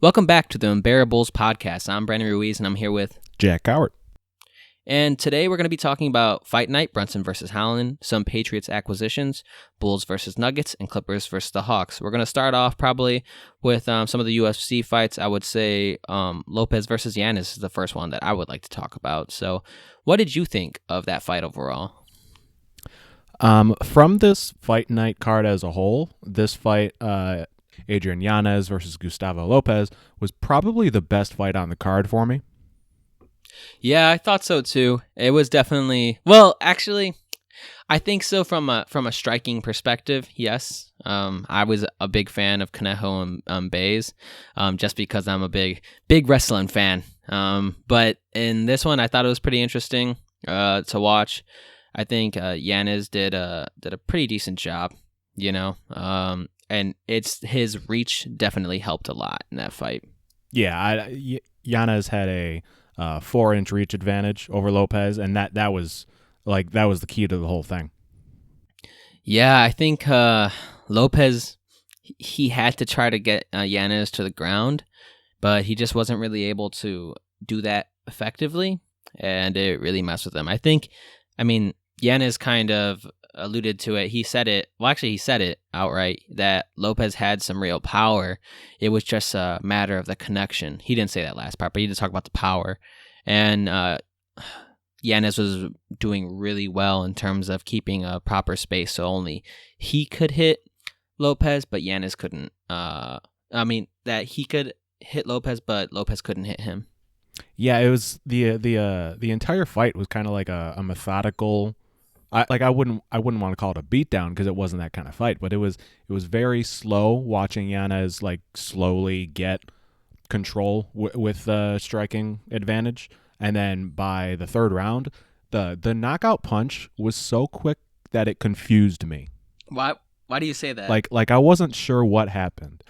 Welcome back to the Unbearables podcast. I'm Brandon Ruiz, and I'm here with Jack Howard. And today we're going to be talking about Fight Night, Brunson versus Holland, some Patriots acquisitions, Bulls versus Nuggets, and Clippers versus the Hawks. We're going to start off probably with some of the UFC fights. I would say Lopez versus Yanez is the first one that I would like to talk about. So what did you think of that fight overall? From this Fight Night card as a whole, this fight, Adrian Yanez versus Gustavo Lopez, was probably the best fight on the card for me. Yeah, I thought so too. It was definitely, well, actually, I think so from a striking perspective. Yes, I was a big fan of Conejo and Bays, just because I'm a big wrestling fan. But in this one, I thought it was pretty interesting to watch. I think Yanez did a pretty decent job, and his reach definitely helped a lot in that fight. Yeah, Yanez had a 4-inch reach advantage over Lopez, and that was the key to the whole thing. Yeah, I think Lopez, he had to try to get Yanez to the ground, but he just wasn't really able to do that effectively, and it really messed with him. Yanez kind of alluded to it. He said it outright that Lopez had some real power. It was just a matter of the connection. He didn't say that last part, but he did talk about the power. And Yanez was doing really well in terms of keeping a proper space, so only he could hit Lopez, but Yanez couldn't. That he could hit Lopez, but Lopez couldn't hit him. Yeah, it was the entire fight was kind of like a methodical. I wouldn't want to call it a beatdown because it wasn't that kind of fight, but it was very slow watching Yanez slowly get control with the striking advantage, and then by the third round, the knockout punch was so quick that it confused me. Why do you say that? Like I wasn't sure what happened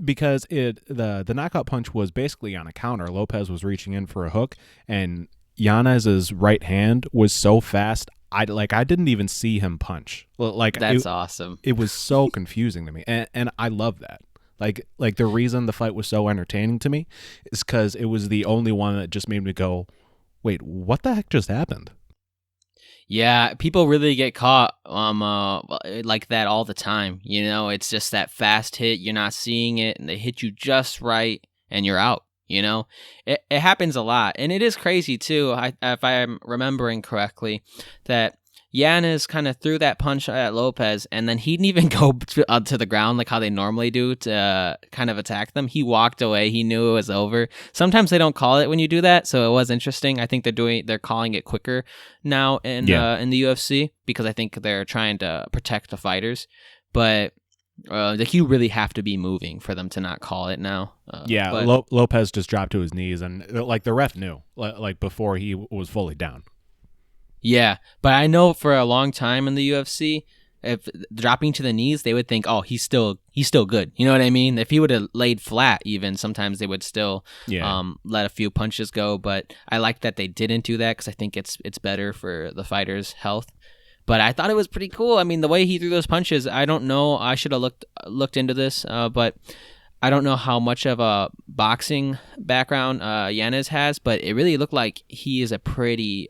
because the knockout punch was basically on a counter. Lopez was reaching in for a hook, and Yanez's right hand was so fast. I didn't even see him punch. That's awesome. It was so confusing to me, and I love that. Like the reason the fight was so entertaining to me is because it was the only one that just made me go, "Wait, what the heck just happened?" Yeah, people really get caught like that all the time. It's just that fast hit. You're not seeing it, and they hit you just right, and you're out. It happens a lot, and it is crazy too. If I'm remembering correctly, that Yanez kind of threw that punch at Lopez, and then he didn't even go to the ground like how they normally do to kind of attack them. He walked away. He knew it was over. Sometimes they don't call it when you do that, so it was interesting. I think they're calling it quicker now in the UFC because I think they're trying to protect the fighters, but. You really have to be moving for them to not call it now. Lopez just dropped to his knees, and the ref knew, before he was fully down. Yeah, but I know for a long time in the UFC, if dropping to the knees, they would think, oh, he's still good. You know what I mean? If he would have laid flat, even sometimes they would still let a few punches go. But I like that they didn't do that because I think it's better for the fighter's health. But I thought it was pretty cool. I mean, the way he threw those punches, I don't know. I should have looked into this, but I don't know how much of a boxing background Yanez has. But it really looked like he is a pretty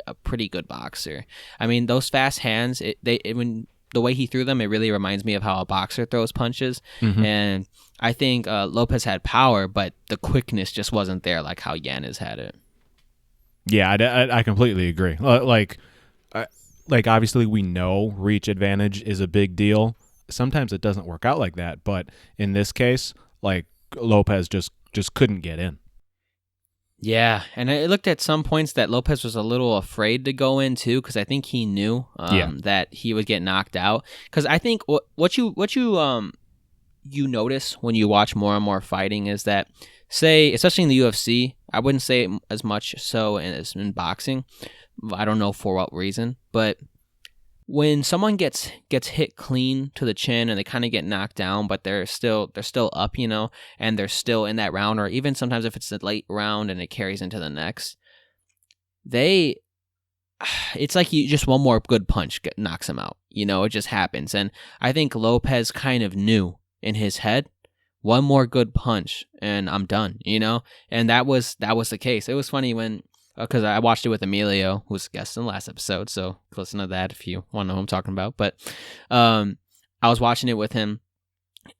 good boxer. I mean, those fast hands, when the way he threw them, it really reminds me of how a boxer throws punches. Mm-hmm. And I think Lopez had power, but the quickness just wasn't there like how Yanez had it. Yeah, I completely agree. Obviously we know reach advantage is a big deal. Sometimes it doesn't work out like that, but in this case, Lopez just couldn't get in. Yeah, and I looked at some points that Lopez was a little afraid to go in too, because I think he knew that he would get knocked out. Because I think what you notice when you watch more and more fighting is that, say, especially in the UFC, I wouldn't say as much so as in boxing. I don't know for what reason, but when someone gets hit clean to the chin and they kind of get knocked down, but they're still up, and they're still in that round, or even sometimes if it's a late round and it carries into the next, it's like just one more good punch knocks him out. It just happens, and I think Lopez kind of knew in his head one more good punch and I'm done, you know? And that was the case. It was funny when, because I watched it with Emilio, who was a guest in the last episode, so listen to that if you want to know what I'm talking about. But I was watching it with him,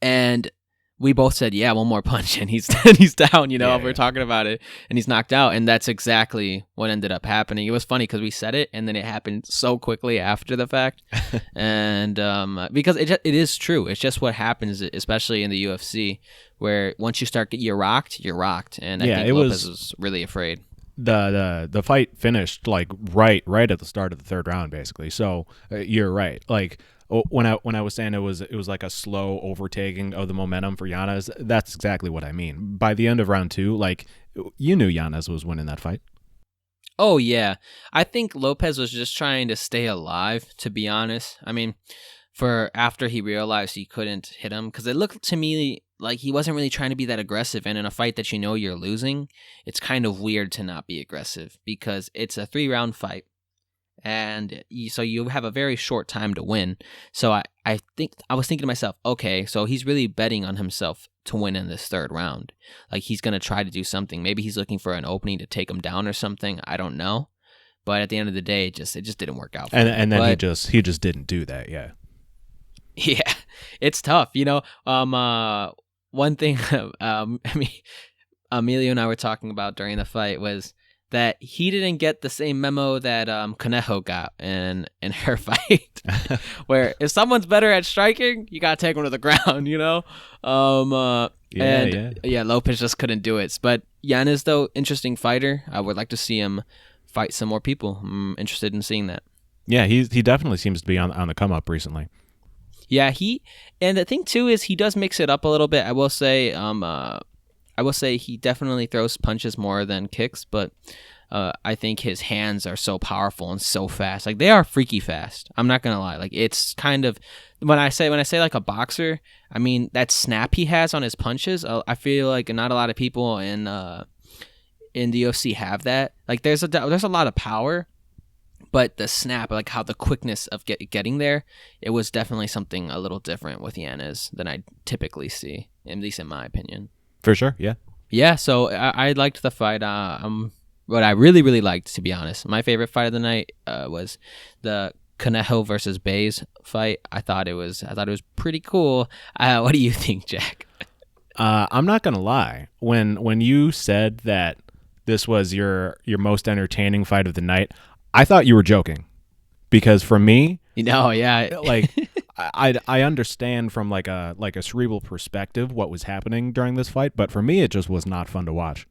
and we both said, yeah, one more punch, and he's down, you know, we were talking about it, and he's knocked out, and that's exactly what ended up happening. It was funny because we said it, and then it happened so quickly after the fact, and because it is true. It's just what happens, especially in the UFC, where once you start you're rocked, and I think Lopez was really afraid. The fight finished like right at the start of the third round, basically. So you're right. Like when I was saying it was like a slow overtaking of the momentum for Yanez, that's exactly what I mean. By the end of round 2, like you knew Yanez was winning that fight. Oh yeah, I think Lopez was just trying to stay alive, to be honest. I mean, for after he realized he couldn't hit him, because it looked to me like he wasn't really trying to be that aggressive, and in a fight that you know you're losing, it's kind of weird to not be aggressive because it's a 3-round fight, and so you have a very short time to win. So I think I was thinking to myself, okay, so he's really betting on himself to win in this third round. Like he's gonna try to do something. Maybe he's looking for an opening to take him down or something. I don't know, but at the end of the day, it just didn't work out for him. And then he just didn't do that. Yeah. Yeah, it's tough, you know. One thing, I mean, Emilio and I were talking about during the fight was that he didn't get the same memo that Conejo got in her fight, where if someone's better at striking, you gotta take them to the ground, you know. Lopez just couldn't do it. But Yanez, though, interesting fighter. I would like to see him fight some more people. I'm interested in seeing that. Yeah, he definitely seems to be on the come up recently. Yeah, and the thing too is he does mix it up a little bit. I will say he definitely throws punches more than kicks, but I think his hands are so powerful and so fast. Like they are freaky fast. I'm not gonna lie. Like it's kind of when I say like a boxer, I mean that snap he has on his punches. I feel like not a lot of people in the UFC have that. Like there's a lot of power. But the snap, like how the quickness of getting there, it was definitely something a little different with Yanez than I typically see, at least in my opinion. For sure, yeah. Yeah, so I liked the fight. What I really, really liked, to be honest, my favorite fight of the night was the Conejo versus Bays fight. I thought it was pretty cool. What do you think, Jack? I'm not gonna lie. When you said that this was your most entertaining fight of the night, I thought you were joking, because for me, like I understand from like a cerebral perspective what was happening during this fight, but for me it just was not fun to watch.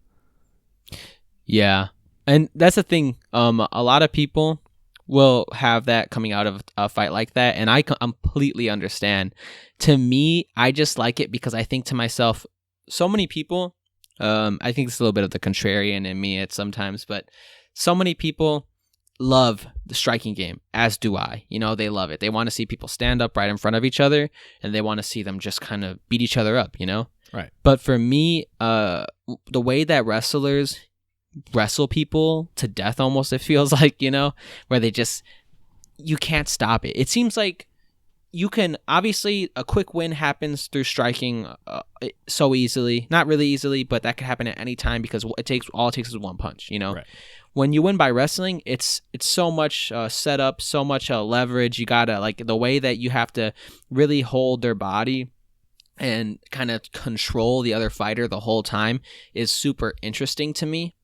Yeah, and that's the thing. A lot of people will have that coming out of a fight like that, and I completely understand. To me, I just like it because I think to myself, so many people. I think it's a little bit of the contrarian in me at sometimes, but so many people love the striking game, as do I. You know, they love it. They want to see people stand up right in front of each other, and they want to see them just kind of beat each other up, you know? Right. But for me, the way that wrestlers wrestle people to death almost, it feels like, you know, where you can't stop it. It seems like you can, obviously, a quick win happens through striking so easily. Not really easily, but that could happen at any time because all it takes is one punch, you know? Right. When you win by wrestling, it's so much setup, so much leverage. You gotta, like, the way that you have to really hold their body and kind of control the other fighter the whole time is super interesting to me.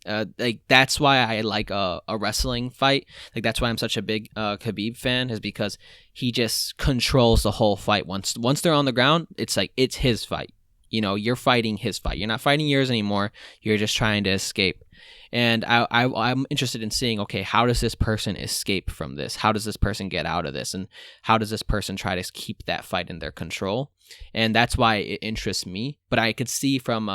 Like that's why I like a wrestling fight. Like that's why I'm such a big Khabib fan, is because he just controls the whole fight. Once they're on the ground, it's like it's his fight. You know, you're fighting his fight. You're not fighting yours anymore. You're just trying to escape. And I'm interested in seeing, okay, how does this person escape from this? How does this person get out of this? And how does this person try to keep that fight in their control? And that's why it interests me. But I could see from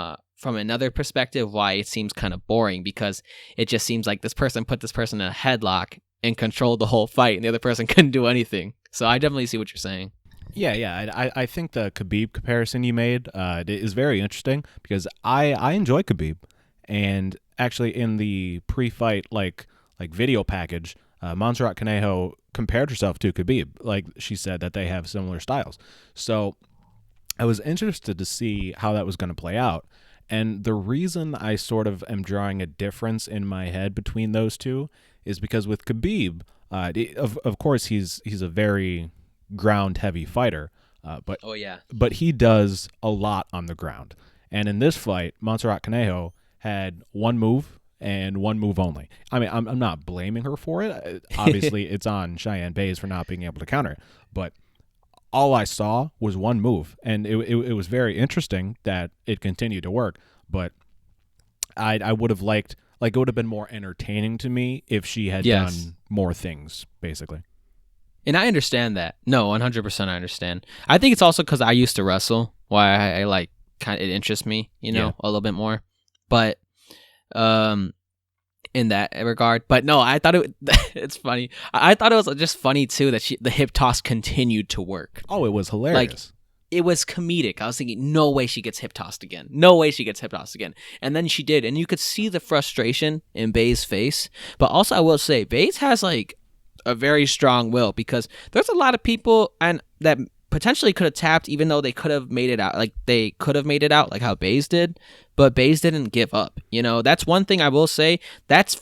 another perspective why it seems kind of boring, because it just seems like this person put this person in a headlock and controlled the whole fight, and the other person couldn't do anything. So I definitely see what you're saying. Yeah. I think the Khabib comparison you made is very interesting, because I enjoy Khabib. And actually, in the pre-fight like video package, Montserrat Conejo compared herself to Khabib. Like she said that they have similar styles. So I was interested to see how that was going to play out. And the reason I sort of am drawing a difference in my head between those two is because with Khabib, of course he's a very ground heavy fighter, but Oh yeah. he does a lot on the ground. And in this fight, Montserrat Conejo had one move and one move only. I mean, I'm not blaming her for it. Obviously, it's on Cheyenne Bays for not being able to counter it, but all I saw was one move, and it was very interesting that it continued to work. But I would have liked, like, it would have been more entertaining to me if she had Yes. done more things, basically. And I understand that. No, 100% I understand. I think it's also because I used to wrestle, why I like kind of it interests me, Yeah. a little bit more. But in that regard, but no, I thought it's funny. I thought it was just funny too that the hip toss continued to work. Oh, it was hilarious. It was comedic. I was thinking, no way she gets hip tossed again. No way she gets hip tossed again. And then she did, and you could see the frustration in Bay's face. But also, I will say, Bay's has like a very strong will because there's a lot of people and that potentially could have tapped, even though they could have made it out. Like they could have made it out, like how Bay's did. But Bay's didn't give up. That's one thing I will say. That's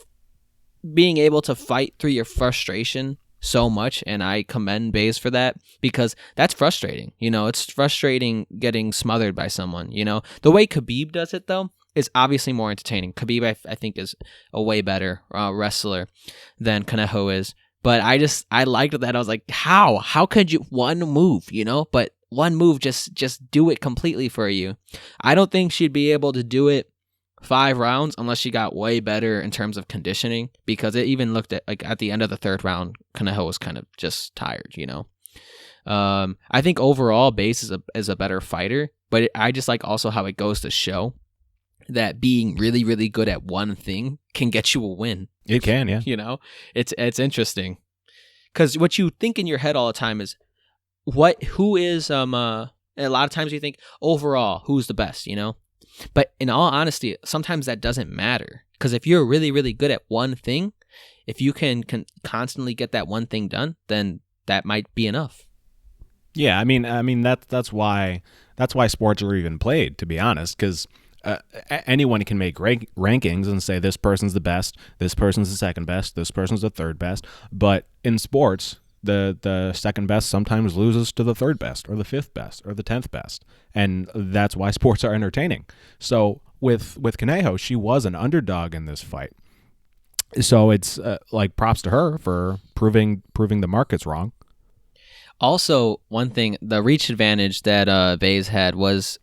being able to fight through your frustration so much, and I commend Bayes for that because that's frustrating. It's frustrating getting smothered by someone. The way Khabib does it though is obviously more entertaining. Khabib, I think, is a way better wrestler than Conejo is. But I liked that. I was like, how could you one move? But one move just do it completely for you. I don't think she'd be able to do it 5 rounds unless she got way better in terms of conditioning, because it even looked at the end of the 3rd round, Conejo was kind of just tired. I think overall Bays is a better fighter, but I just like also how it goes to show that being really, really good at one thing can get you a win. It can, yeah. It's interesting because what you think in your head all the time is who is and a lot of times you think overall who's the best, but in all honesty, sometimes that doesn't matter, because if you're really, really good at one thing, if you can constantly get that one thing done, then that might be enough. Yeah, I mean that's why sports are even played, to be honest, because anyone can make rankings and say this person's the best, this person's the second best, this person's the third best. But in sports, the second best sometimes loses to the third best or the fifth best or the 10th best. And that's why sports are entertaining. So with Conejo, she was an underdog in this fight. So it's like props to her for proving the market's wrong. Also, one thing, the reach advantage that Bays had was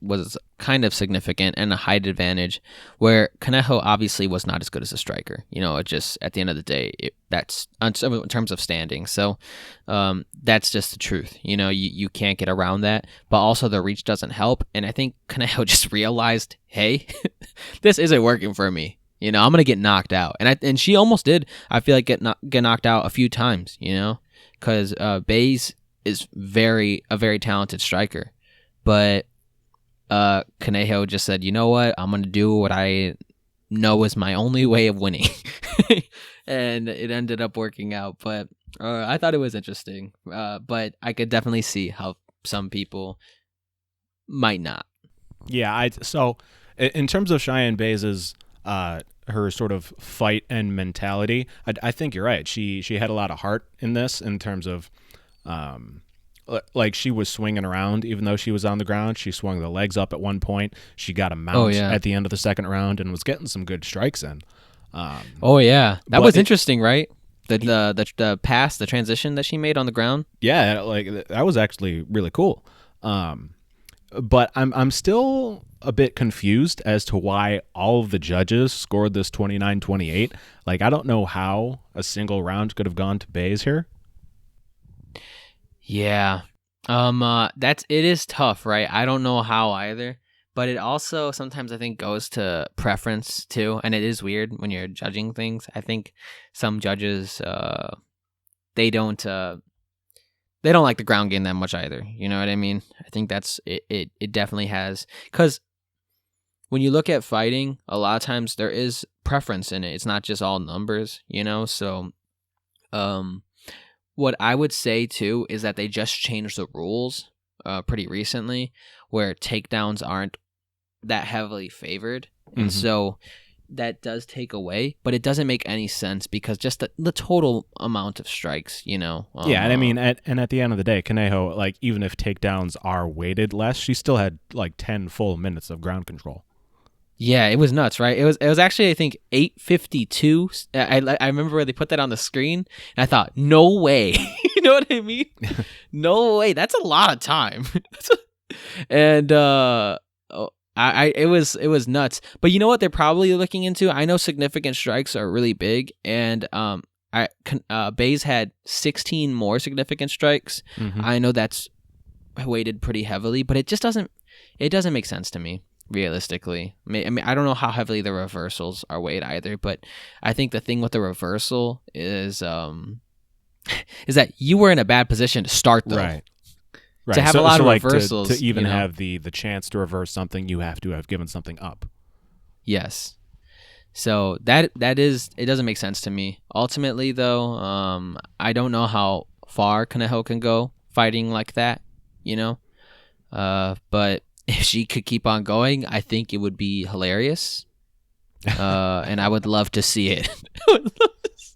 kind of significant, and a height advantage where Conejo obviously was not as good as a striker. It just, at the end of the day, that's in terms of standing. So that's just the truth. You can't get around that. But also the reach doesn't help. And I think Conejo just realized, hey, this isn't working for me. I'm going to get knocked out. And she almost did, I feel like, get knocked out a few times, because Bays is a very talented striker. But Conejo just said, you know what, I'm going to do what I know is my only way of winning. And it ended up working out. But I thought it was interesting. But I could definitely see how some people might not. Yeah, so in terms of Cheyenne Bays' her sort of fight and mentality, I think you're right. She had a lot of heart in this, in terms of like she was swinging around even though she was on the ground. She swung the legs up at one point. She got a mount at the end of the 2nd round and was getting some good strikes in. That was interesting, right? The pass, the transition that she made on the ground. Yeah, like that was actually really cool. But I'm still a bit confused as to why all of the judges scored this 29-28. Like, I don't know how a single round could have gone to Bays here. Yeah. It is tough, right? I don't know how either, but it also sometimes I think goes to preference too, and it is weird when you're judging things. I think some judges they don't like the ground game that much either. You know what I mean? I think that's it definitely has, cuz when you look at fighting, a lot of times there is preference in it. It's not just all numbers, so what I would say too is that they just changed the rules pretty recently, where takedowns aren't that heavily favored, and so that does take away, but it doesn't make any sense because just the total amount of strikes, Yeah, and I mean, at the end of the day, Conejo, like, even if takedowns are weighted less, she still had like 10 full minutes of ground control. Yeah, it was nuts, right? It was actually, I think, 8:52. I remember where they put that on the screen, and I thought, no way. You know what I mean? No way. That's a lot of time. And it was nuts. But you know what they're probably looking into? I know significant strikes are really big, and Bays had 16 more significant strikes. I know that's weighted pretty heavily, but it just doesn't make sense to me. Realistically, I mean, I don't know how heavily the reversals are weighed either, but I think the thing with the reversal is that you were in a bad position to start, though. Right. To have a lot of reversals, to even have the chance to reverse something, you have to have given something up. Yes. So that is, it doesn't make sense to me. Ultimately, though, I don't know how far Conejo can go fighting like that, but if she could keep on going, I think it would be hilarious, and I would love to see it.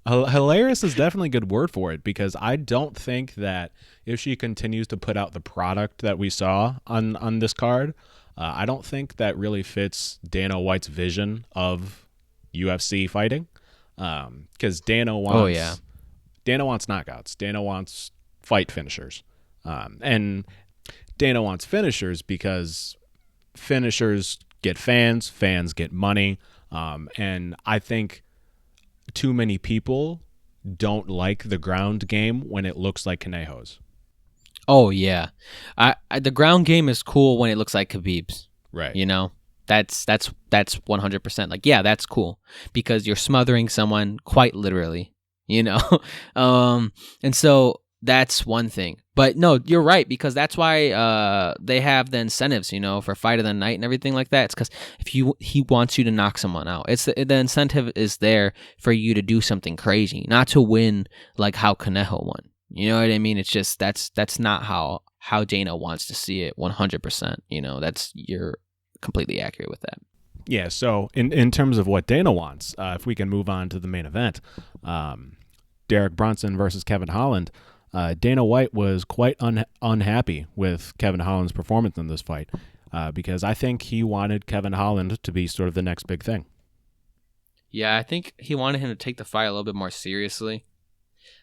Hilarious is definitely a good word for it, because I don't think that if she continues to put out the product that we saw on this card, I don't think that really fits Dana White's vision of UFC fighting, because Dana wants knockouts. Dana wants fight finishers, and Dana wants finishers because finishers get fans get money, and I think too many people don't like the ground game when it looks like Conejo's. Oh yeah, the ground game is cool when it looks like Khabib's. Right. That's 100%. Like, yeah, that's cool because you're smothering someone quite literally. And so that's one thing. But no, you're right, because that's why they have the incentives, for fight of the night and everything like that. It's because if he wants you to knock someone out, it's the incentive is there for you to do something crazy, not to win like how Conejo won. You know what I mean? It's just that's not how Dana wants to see it 100%. You're completely accurate with that. Yeah. So in terms of what Dana wants, if we can move on to the main event, Derek Brunson versus Kevin Holland. Dana White was quite unhappy with Kevin Holland's performance in this fight, because I think he wanted Kevin Holland to be sort of the next big thing. Yeah, I think he wanted him to take the fight a little bit more seriously.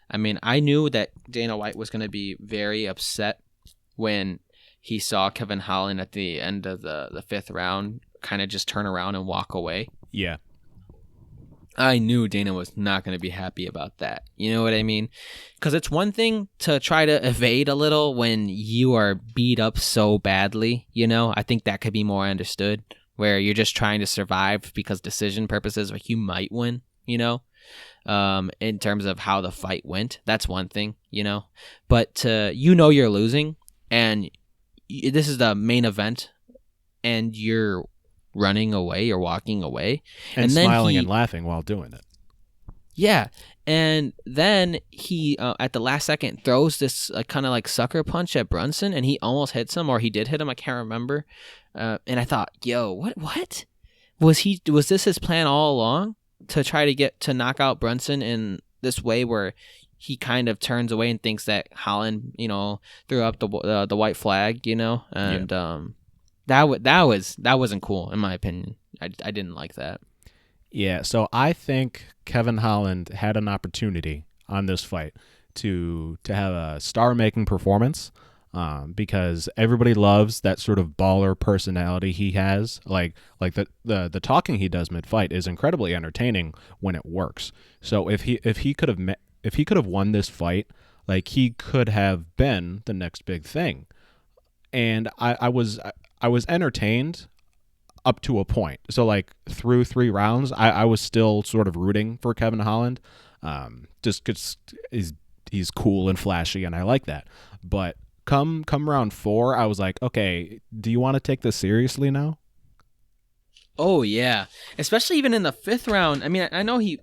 I mean, I knew that Dana White was going to be very upset when he saw Kevin Holland at the end of the fifth round kind of just turn around and walk away. Yeah. I knew Dana was not going to be happy about that. You know what I mean? Because it's one thing to try to evade a little when you are beat up so badly, I think that could be more understood, where you're just trying to survive because decision purposes, like you might win, in terms of how the fight went. That's one thing, But you're losing, and this is the main event, and you're running away or walking away and then smiling and laughing while doing it. Yeah. And then he at the last second throws this kind of like sucker punch at Brunson, and he almost hits him, or he did hit him, I can't remember. And I thought, yo, what was this his plan all along, to try to get to knock out Brunson in this way where he kind of turns away and thinks that Holland threw up the white flag, and yeah. That wasn't cool, in my opinion. I didn't like that. Yeah, so I think Kevin Holland had an opportunity on this fight to have a star-making performance, because everybody loves that sort of baller personality he has. Like the talking he does mid-fight is incredibly entertaining when it works. So if he could have won this fight, like, he could have been the next big thing. And I was entertained up to a point. So, like, through 3 rounds, I was still sort of rooting for Kevin Holland, just because he's cool and flashy, and I like that. But come round 4, I was like, okay, do you want to take this seriously now? Oh yeah, especially even in the 5th round. I mean, I know he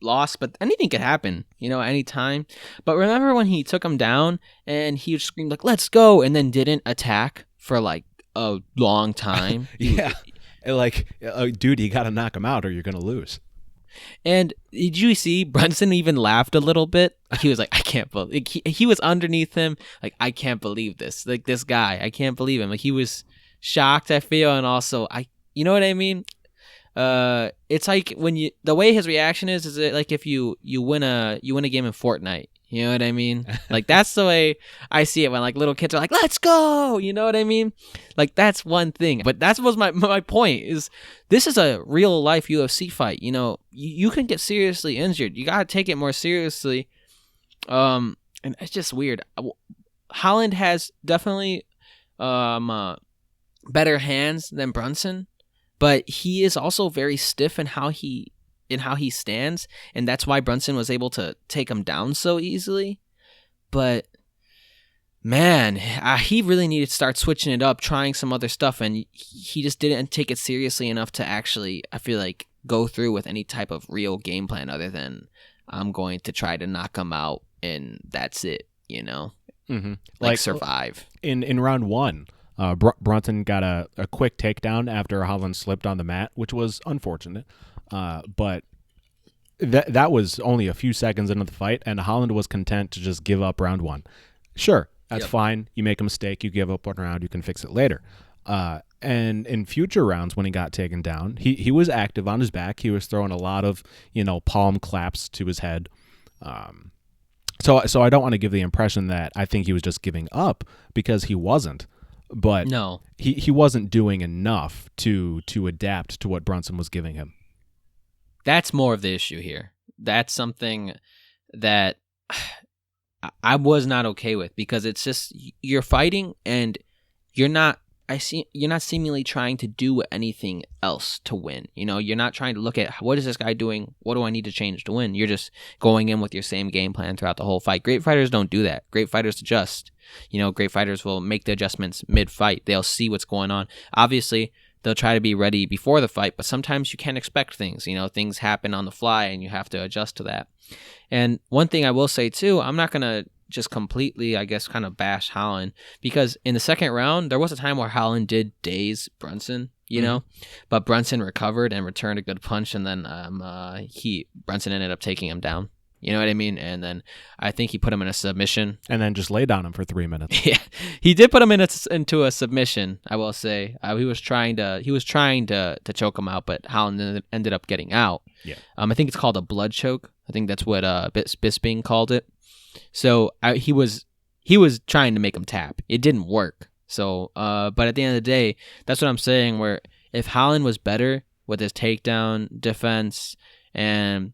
lost, but anything could happen, anytime. But remember when he took him down and he screamed like "Let's go," and then didn't attack for like a long time. Yeah, like, dude, you got to knock him out or you're gonna lose. And did you see Brunson even laughed a little bit? He was like, I can't believe he was underneath him. Like, I can't believe this. Like, this guy, I can't believe him. Like, he was shocked, I feel. And also, you know what I mean? It's like when the way his reaction is it like if you win a game in Fortnite. You know what I mean? Like, that's the way I see it when, like, little kids are like, let's go! You know what I mean? Like, that's one thing. But that was my point, is this is a real-life UFC fight. You can get seriously injured. You got to take it more seriously. And it's just weird. Holland has definitely better hands than Brunson, but he is also very stiff in how he stands, and that's why Brunson was able to take him down so easily. But man, he really needed to start switching it up, trying some other stuff, and he just didn't take it seriously enough to actually, I feel like, go through with any type of real game plan other than I'm going to try to knock him out and that's it, Mm-hmm. Like survive. In round 1, Brunson got a quick takedown after Holland slipped on the mat, which was unfortunate. But that was only a few seconds into the fight, and Holland was content to just give up round 1. Sure, that's fine. You make a mistake, you give up 1 round, you can fix it later. And in future rounds, when he got taken down, he was active on his back. He was throwing a lot of palm claps to his head. So I don't want to give the impression that I think he was just giving up, because he wasn't. But no, he wasn't doing enough to adapt to what Brunson was giving him. That's more of the issue here. That's something that I was not okay with, because it's just you're fighting and you're not seemingly trying to do anything else to win. You're not trying to look at what is this guy doing? What do I need to change to win? You're just going in with your same game plan throughout the whole fight. Great fighters don't do that. Great fighters adjust. Great fighters will make the adjustments mid-fight. They'll see what's going on. Obviously, they'll try to be ready before the fight, but sometimes you can't expect things. Things happen on the fly, and you have to adjust to that. And one thing I will say, too, I'm not going to just completely, I guess, kind of bash Holland, because in the 2nd round, there was a time where Holland did daze Brunson, but Brunson recovered and returned a good punch, and then Brunson ended up taking him down. You know what I mean? And then I think he put him in a submission. And then just laid on him for 3 minutes. Yeah, he did put him into a submission, I will say. He was trying to choke him out, but Holland ended up getting out. Yeah. I think it's called a blood choke. I think that's what Bisping called it. So he was trying to make him tap. It didn't work. So, but at the end of the day, that's what I'm saying, where if Holland was better with his takedown defense and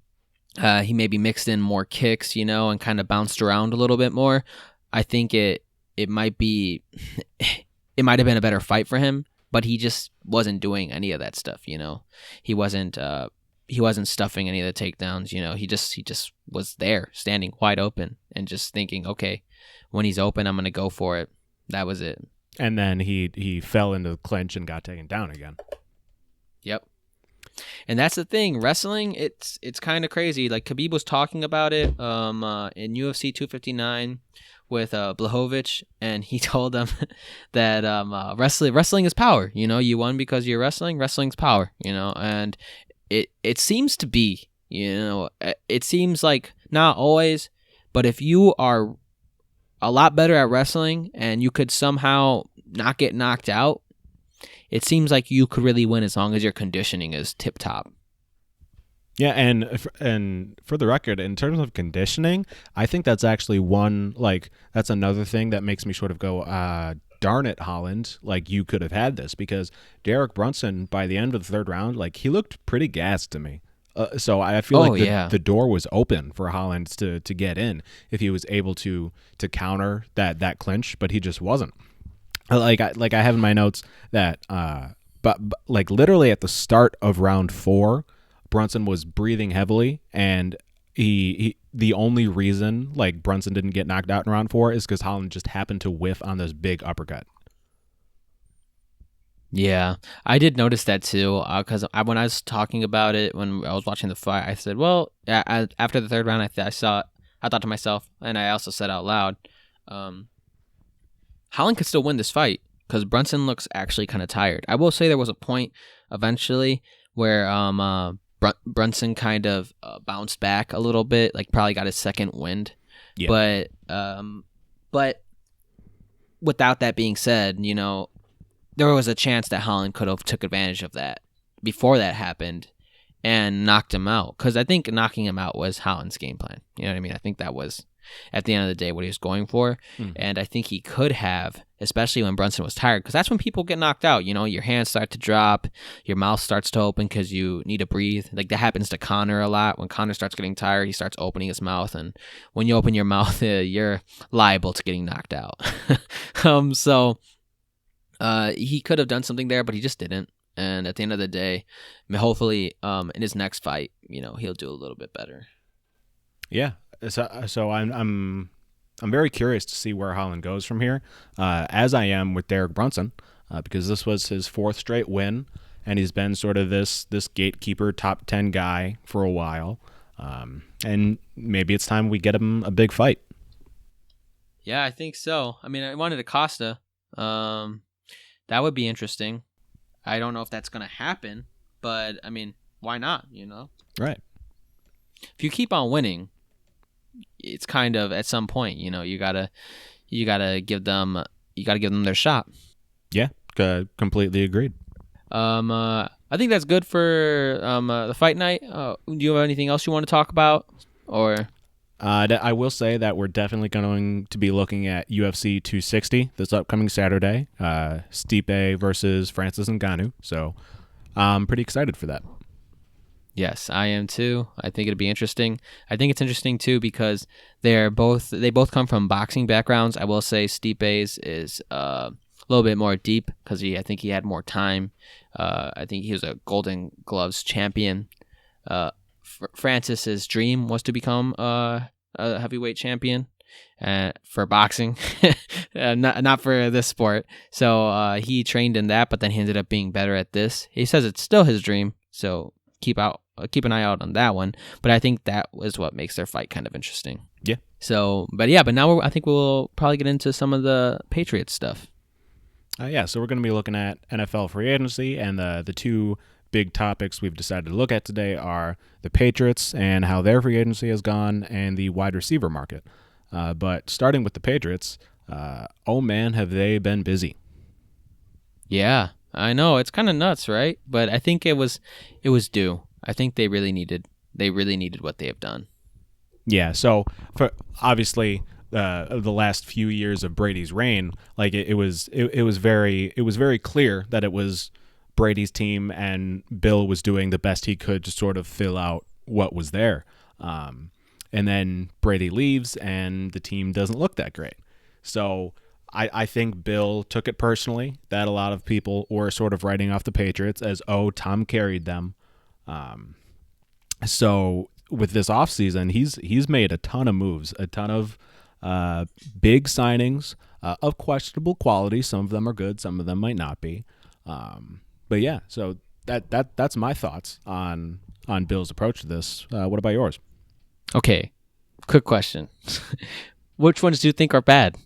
he maybe mixed in more kicks, and kind of bounced around a little bit more, I think it might have been a better fight for him, but he just wasn't doing any of that stuff, He wasn't stuffing any of the takedowns, He just was there, standing wide open and just thinking, okay, when he's open, I'm going to go for it. That was it. And then he fell into the clinch and got taken down again. Yep. And that's the thing. Wrestling, it's kind of crazy. Like, Khabib was talking about it in UFC 259 with Blachowicz, and he told them that wrestling is power. You won because you're wrestling. Wrestling's power. And it seems to be. It seems like not always, but if you are a lot better at wrestling and you could somehow not get knocked out, it seems like you could really win as long as your conditioning is tip-top. Yeah, and for the record, in terms of conditioning, I think that's actually that's another thing that makes me sort of go, darn it, Holland, you could have had this, because Derek Brunson, by the end of the 3rd round, he looked pretty gassed to me. So I feel the door was open for Holland to get in if he was able to counter that clinch, but he just wasn't. I have in my notes that but literally at the start of round 4, Brunson was breathing heavily, and he the only reason Brunson didn't get knocked out in round 4 is because Holland just happened to whiff on this big uppercut. Yeah, I did notice that too. Because when I was talking about it when I was watching the fight, I said, "Well, after the third round, I thought to myself, and I also said out loud, um, Holland could still win this fight because Brunson looks actually kind of tired. I will say there was a point eventually where Brunson kind of bounced back a little bit, like probably got his second wind, Yeah. but without that being said, there was a chance that Holland could have took advantage of that before that happened and knocked him out. Because I think knocking him out was Holland's game plan. You know what I mean? I think that was, at the end of the day, what he was going for. And I think he could have, especially when Brunson was tired, because that's when people get knocked out. Your hands start to drop, your mouth starts to open because you need to breathe. Like that happens to Connor a lot. When Connor starts getting tired, he starts opening his mouth. And when you open your mouth, you're liable to getting knocked out. So he could have done something there, but he just didn't. And at the end of the day, hopefully, in his next fight, he'll do a little bit better. Yeah. So I'm very curious to see where Holland goes from here, as I am with Derek Brunson, because this was his fourth straight win, and he's been sort of this gatekeeper, top 10 guy for a while. And maybe it's time we get him a big fight. Yeah, I think so. I mean, I wanted Acosta. That would be interesting. I don't know if that's going to happen, but I mean, why not, Right. If you keep on winning, it's kind of at some point, you got to give them their shot. Yeah, completely agreed. I think that's good for the fight night. Do you have anything else you want to talk about or I will say that we're definitely going to be looking at UFC 260 this upcoming Saturday, Stipe versus Francis Ngannou. So I'm pretty excited for that. Yes, I am too. I think it'd be interesting. I think it's interesting too because they both come from boxing backgrounds. I will say Stipe's is a little bit more deep because I think he had more time. I think he was a Golden Gloves champion. Francis's dream was to become a heavyweight champion for boxing, not for this sport. So he trained in that, but then he ended up being better at this. He says it's still his dream, so keep an eye out on that one. But I think that was what makes their fight kind of interesting. Yeah. So, but now I think we'll probably get into some of the Patriots stuff. So we're going to be looking at NFL free agency, and the two big topics we've decided to look at today are the Patriots and how their free agency has gone and the wide receiver market. But starting with the Patriots, oh man, have they been busy. Yeah, I know. It's kind of nuts, right? But I think it was due. I think they really needed what they have done. Yeah, so for obviously the last few years of Brady's reign, like it was very clear that it was Brady's team, and Bill was doing the best he could to sort of fill out what was there. And then Brady leaves, and the team doesn't look that great. So I think Bill took it personally that a lot of people were sort of writing off the Patriots as, oh, Tom carried them. So with this offseason, he's made a ton of moves, a ton of big signings of questionable quality. Some of them are good, some of them might not be. But yeah, so that's my thoughts on Bill's approach to this. What about yours? Okay, quick question. Which ones do you think are bad?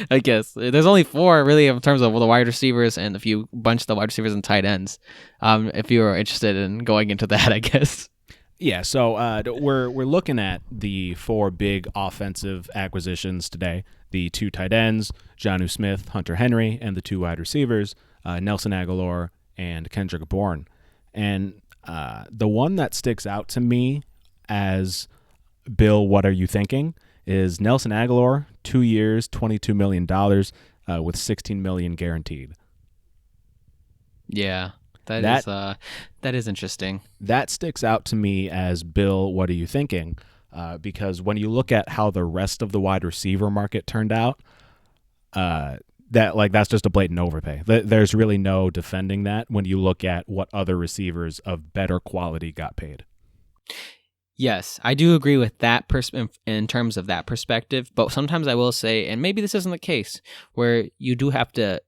I guess there's only 4 really in terms of the wide receivers and a bunch of the wide receivers and tight ends. If you are interested in going into that, I guess. Yeah, so we're looking at the 4 big offensive acquisitions today: the 2 tight ends, Jonnu Smith, Hunter Henry, and the 2 wide receivers, Nelson Aguilar and Kendrick Bourne. And the one that sticks out to me as Bill, what are you thinking, is Nelson Aguilar, 2 years, $22 million, with $16 million guaranteed. Yeah, that is interesting. That sticks out to me as Bill, what are you thinking? Because when you look at how the rest of the wide receiver market turned out, that's just a blatant overpay. There's really no defending that when you look at what other receivers of better quality got paid. Yes, I do agree with that in terms of that perspective, but sometimes I will say, and maybe this isn't the case, where you do have to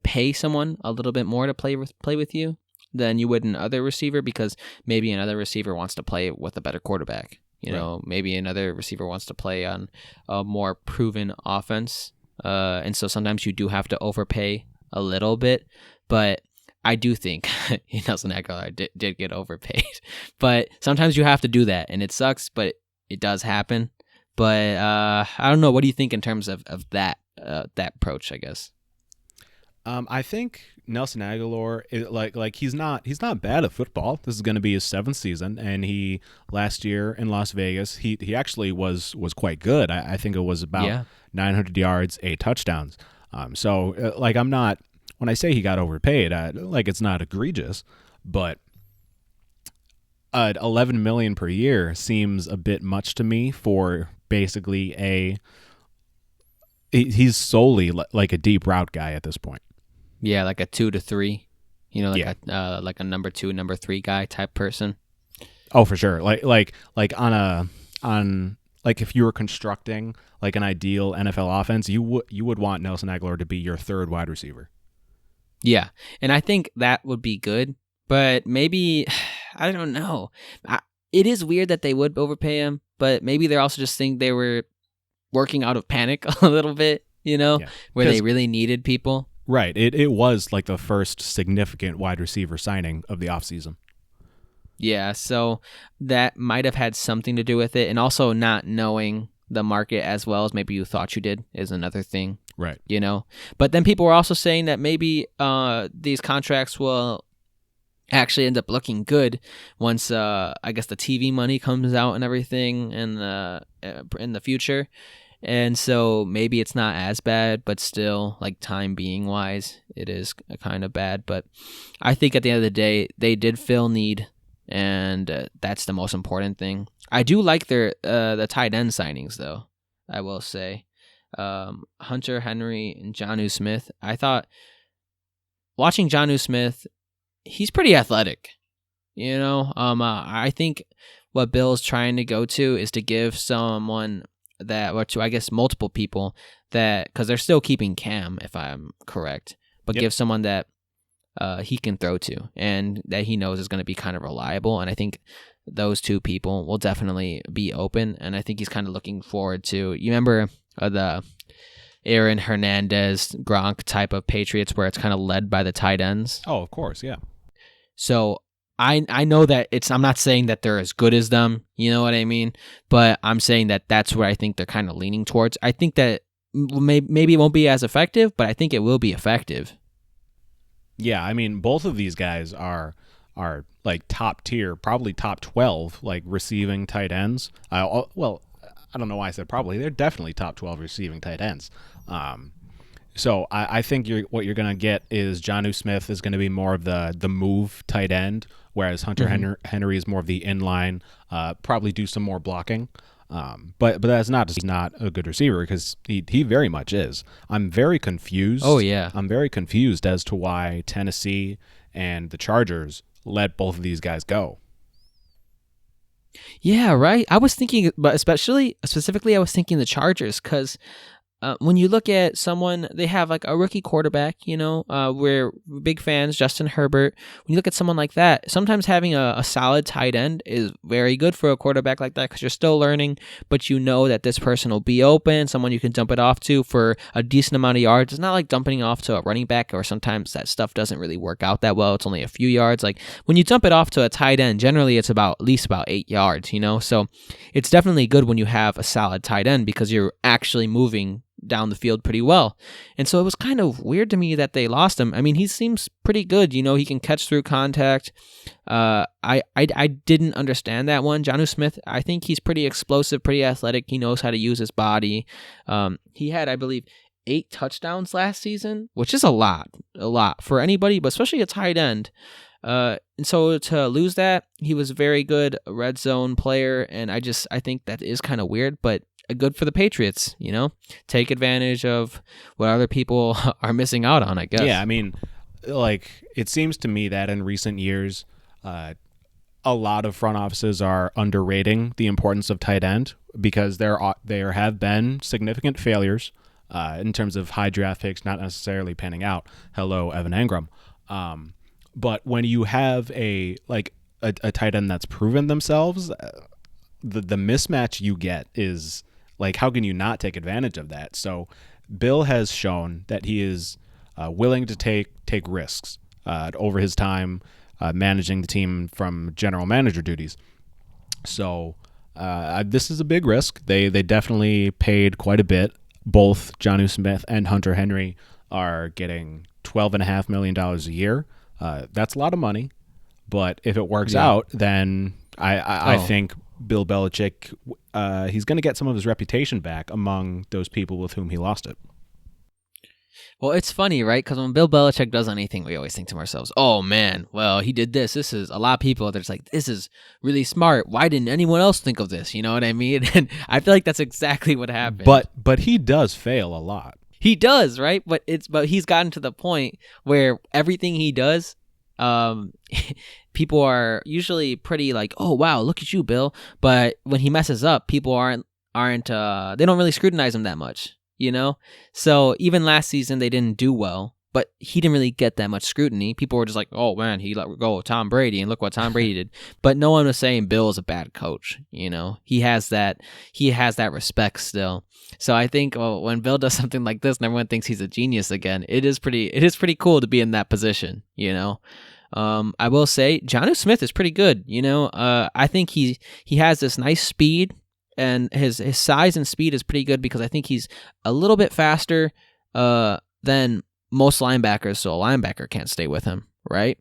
pay someone a little bit more to play with you than you would another receiver, because maybe another receiver wants to play with a better quarterback. You know, maybe another receiver wants to play on a more proven offense. And so sometimes you do have to overpay a little bit. But I do think Nelson Aguilar did get overpaid. But sometimes you have to do that, and it sucks, but it does happen. But I don't know. What do you think in terms of that approach, I guess? I think Nelson Aguilar, he's not bad at football. This is going to be his 7th season, and he last year in Las Vegas, he actually was quite good. I think it was about 900 yards, 8 touchdowns. So I'm not, when I say he got overpaid, it's not egregious, but $11 million per year seems a bit much to me for basically he's solely like a deep route guy at this point. Yeah, like a 2 to 3, like a number 2, number 3 guy type person. Oh, for sure. Like if you were constructing like an ideal NFL offense, you would want Nelson Aguilar to be your 3rd wide receiver. Yeah, and I think that would be good, but maybe I don't know. It is weird that they would overpay him, but maybe they're also just think they were working out of panic a little bit, where they really needed people. Right. It was like the first significant wide receiver signing of the offseason. Yeah, so that might have had something to do with it. And also not knowing the market as well as maybe you thought you did is another thing. Right. But then people were also saying that maybe these contracts will actually end up looking good once I guess the TV money comes out and everything in the future. And so maybe it's not as bad, but still, like, time being wise, it is kind of bad. But I think at the end of the day, they did fill need, and that's the most important thing. I do like their the tight end signings, though, I will say. Hunter Henry and Jonnu Smith. I thought watching Jonnu Smith, he's pretty athletic. I think what Bill's trying to go to is to give someone that, or to, I guess, multiple people that, because they're still keeping Cam, if I'm correct, but give someone that he can throw to and that he knows is going to be kind of reliable. And I think those 2 people will definitely be open. And I think he's kind of looking forward to, you remember the Aaron Hernandez, Gronk type of Patriots where it's kind of led by the tight ends? Oh, of course, yeah. So I know that I'm not saying that they're as good as them, you know what I mean? But I'm saying that that's where I think they're kind of leaning towards. I think that maybe it won't be as effective, but I think it will be effective. Yeah, I mean, both of these guys are like top tier, probably top 12, like receiving tight ends. Well, I don't know why I said probably. They're definitely top 12 receiving tight ends. So I think what you're going to get is Jonnu Smith is going to be more of the move tight end, whereas Hunter Henry is more of the inline, probably do some more blocking. But that's not he's not a good receiver, because he very much is. I'm very confused. Oh, yeah. I'm very confused as to why Tennessee and the Chargers let both of these guys go. Yeah, right. I was thinking, but specifically, I was thinking the Chargers, because when you look at someone, they have like a rookie quarterback, we're big fans, Justin Herbert. When you look at someone like that, sometimes having a solid tight end is very good for a quarterback like that, because you're still learning, but you know that this person will be open, someone you can dump it off to for a decent amount of yards. It's not like dumping off to a running back, or sometimes that stuff doesn't really work out that well. It's only a few yards. Like when you dump it off to a tight end, generally it's at least about 8 yards, So it's definitely good when you have a solid tight end, because you're actually moving down the field pretty well. And so it was kind of weird to me that they lost him. I mean, he seems pretty good. He can catch through contact. I didn't understand that one. Jonnu Smith, I think he's pretty explosive, pretty athletic. He knows how to use his body. He had, I believe, 8 touchdowns last season, which is a lot for anybody, but especially a tight end. And so to lose that, he was a very good red zone player. And I think that is kind of weird, but good for the Patriots, take advantage of what other people are missing out on, I guess. Yeah, I mean, like, it seems to me that in recent years, a lot of front offices are underrating the importance of tight end, because there have been significant failures in terms of high draft picks not necessarily panning out. Hello, Evan Engram. But when you have a tight end that's proven themselves, the mismatch you get is like, how can you not take advantage of that? So Bill has shown that he is willing to take risks over his time managing the team from general manager duties. So this is a big risk. They definitely paid quite a bit. Both Jonnu Smith and Hunter Henry are getting $12.5 million a year. That's a lot of money. But if it works out, then I think Bill Belichick, he's going to get some of his reputation back among those people with whom he lost it. Well, it's funny, right? Because when Bill Belichick does anything, we always think to ourselves, oh, man, well, he did this. This is a lot of people. They're just like, this is really smart. Why didn't anyone else think of this? You know what I mean? And I feel like that's exactly what happened. But he does fail a lot. He does, right? But he's gotten to the point where everything he does, people are usually pretty like, oh, wow, look at you, Bill. But when he messes up, people aren't they don't really scrutinize him that much. You know, so even last season they didn't do well, but he didn't really get that much scrutiny. People were just like, "Oh man, he let go of Tom Brady, and look what Tom Brady did." But no one was saying Bill is a bad coach. You know, he has that respect still. So I think when Bill does something like this, and everyone thinks he's a genius again, it is pretty cool to be in that position. You know. I will say Jonnu Smith is pretty good. You know, I think he has this nice speed. And his size and speed is pretty good because I think he's a little bit faster than most linebackers, so a linebacker can't stay with him, right?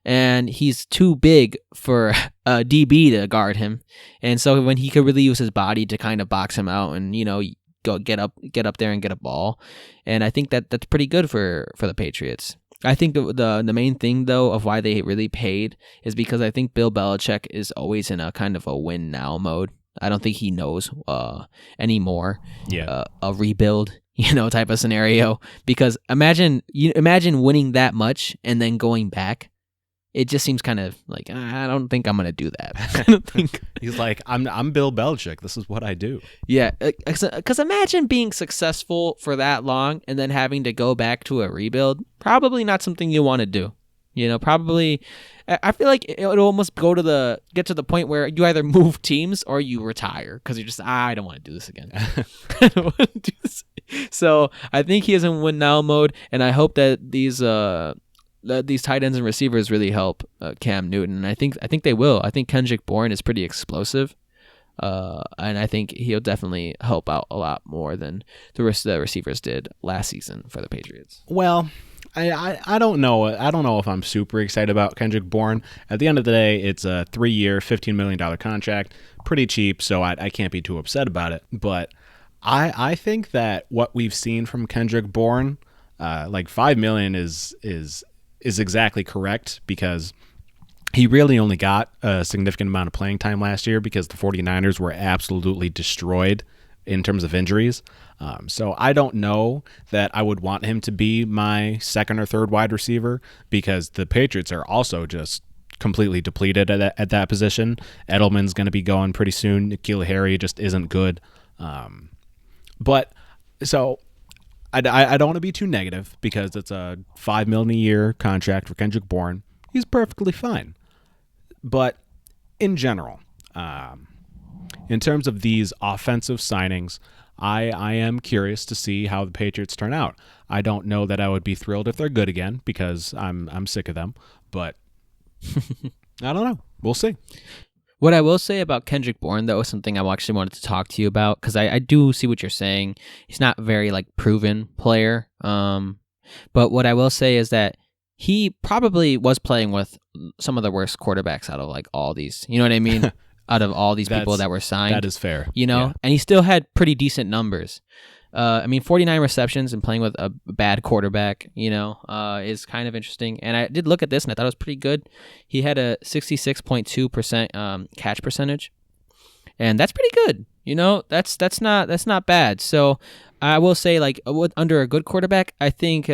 And he's too big for a DB to guard him, and so when he could really use his body to kind of box him out and, you know, go get up there and get a ball, and I think that's pretty good for the Patriots. I think the main thing, though, of why they really paid is because I think Bill Belichick is always in a kind of a win now mode. I don't think he knows anymore a rebuild, you know, type of scenario. Because imagine winning that much and then going back. It just seems kind of like, I don't think I'm gonna do that. I don't think he's like, I'm Bill Belichick. This is what I do. Yeah, because imagine being successful for that long and then having to go back to a rebuild. Probably not something you want to do. You know, probably. I feel like it'll almost get to the point where you either move teams or you retire because you're just, I don't want to do this again. I don't want to do this. So I think he is in win now mode, and I hope that these tight ends and receivers really help Cam Newton. And I think they will. I think Kendrick Bourne is pretty explosive, and I think he'll definitely help out a lot more than the rest of the receivers did last season for the Patriots. Well, I don't know. I don't know if I'm super excited about Kendrick Bourne. At the end of the day, it's a 3-year, $15 million contract. Pretty cheap, so I can't be too upset about it. But I think that what we've seen from Kendrick Bourne, like $5 million is exactly correct, because he really only got a significant amount of playing time last year because the 49ers were absolutely destroyed in terms of injuries. So I don't know that I would want him to be my second or third wide receiver, because the Patriots are also just completely depleted at that position. Edelman's going to be going pretty soon. N'Keal Harry just isn't good. But so I don't want to be too negative, because it's a $5 million a year contract for Kendrick Bourne. He's perfectly fine. But in general, in terms of these offensive signings, I am curious to see how the Patriots turn out. I don't know that I would be thrilled if they're good again, because I'm sick of them. But I don't know. We'll see. What I will say about Kendrick Bourne, though, is something I actually wanted to talk to you about, because I do see what you're saying. He's not a very proven player. But what I will say is that he probably was playing with some of the worst quarterbacks out of all these. You know what I mean? Out of all these people that were signed. That is fair. You know? Yeah. And he still had pretty decent numbers. 49 receptions and playing with a bad quarterback, is kind of interesting. And I did look at this and I thought it was pretty good. He had a 66.2% catch percentage. And that's pretty good. That's not bad. So I will say, like, under a good quarterback, I think